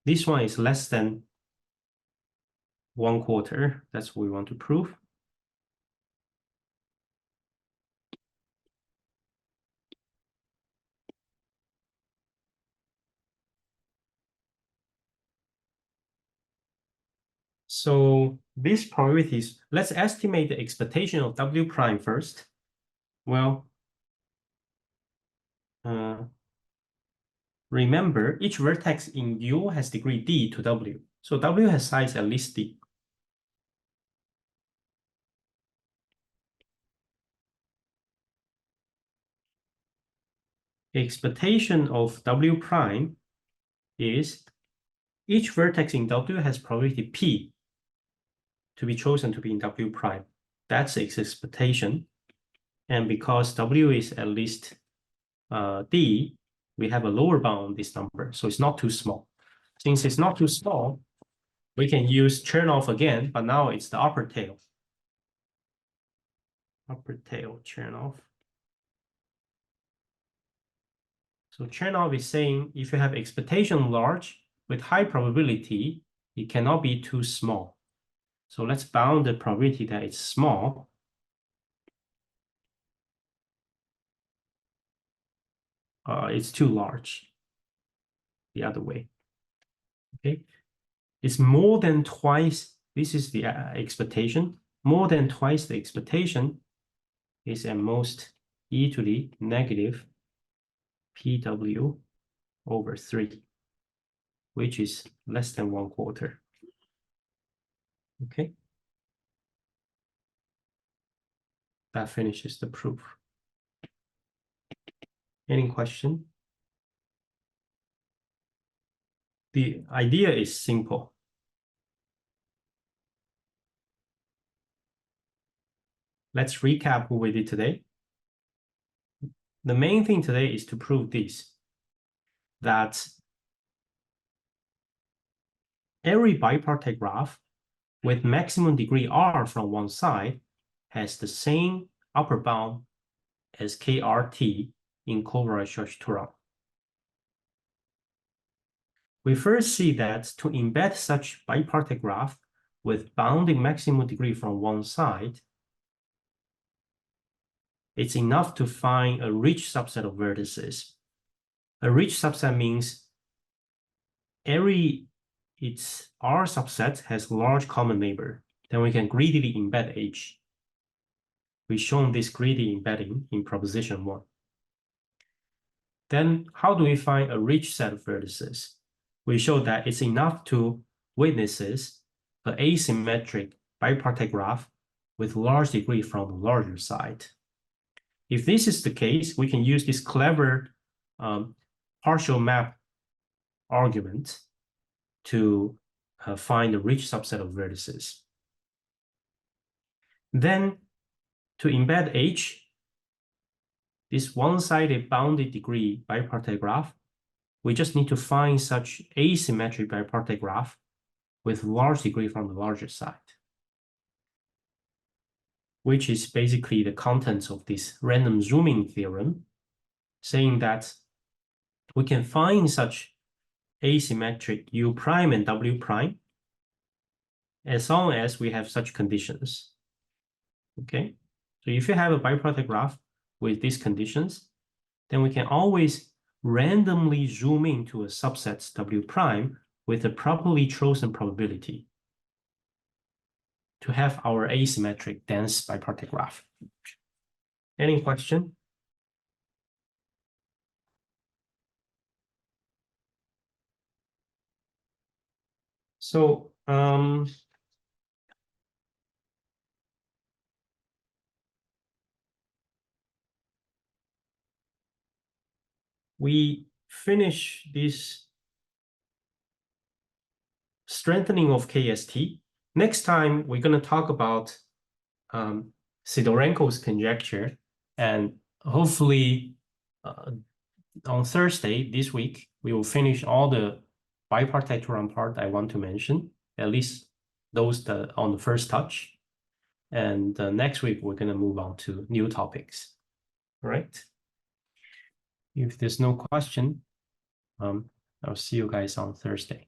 This one is less than 1/4. That's what we want to prove. So these probabilities, let's estimate the expectation of W prime first. Well, remember each vertex in U has degree D to W. So W has size at least D. Expectation of W prime is each vertex in W has probability P to be chosen to be in W prime. That's its expectation. And because W is at least D, we have a lower bound on this number. So it's not too small. Since it's not too small, we can use Chernoff again, but now it's the upper tail. Upper tail Chernoff. So Chernoff is saying if you have expectation large with high probability, it cannot be too small. So let's bound the probability that it's small. It's too large. The other way. Okay, it's more than twice. This is the expectation. More than twice the expectation is at most e to the negative pw over 3, which is less than 1/4. Okay, that finishes the proof. Any question? The idea is simple. Let's recap what we did today. The main thing today is to prove this, that every bipartite graph with maximum degree R from one side has the same upper bound as KRT in covariance. We first see that to embed such bipartite graph with bounded maximum degree from one side, it's enough to find a rich subset of vertices. A rich subset means its R subset has large common neighbor. Then we can greedily embed H. We've shown this greedy embedding in proposition 1. Then how do we find a rich set of vertices? We show that it's enough to witnesses an asymmetric bipartite graph with large degree from the larger side. If this is the case, we can use this clever partial map argument to find a rich subset of vertices. Then to embed H, this one-sided bounded degree bipartite graph, we just need to find such asymmetric bipartite graph with large degree from the larger side, which is basically the contents of this random zooming theorem, saying that we can find such asymmetric U prime and W prime as long as we have such conditions. Okay, so if you have a bipartite graph with these conditions, then we can always randomly zoom into a subset W prime with a properly chosen probability to have our asymmetric dense bipartite graph. Any question? So we finish this strengthening of KST. Next time, we're going to talk about Sidorenko's conjecture, and hopefully on Thursday this week, we will finish all the bipartite theorem part I want to mention, at least those that on the first touch. And next week, we're going to move on to new topics. All right. If there's no question, I'll see you guys on Thursday.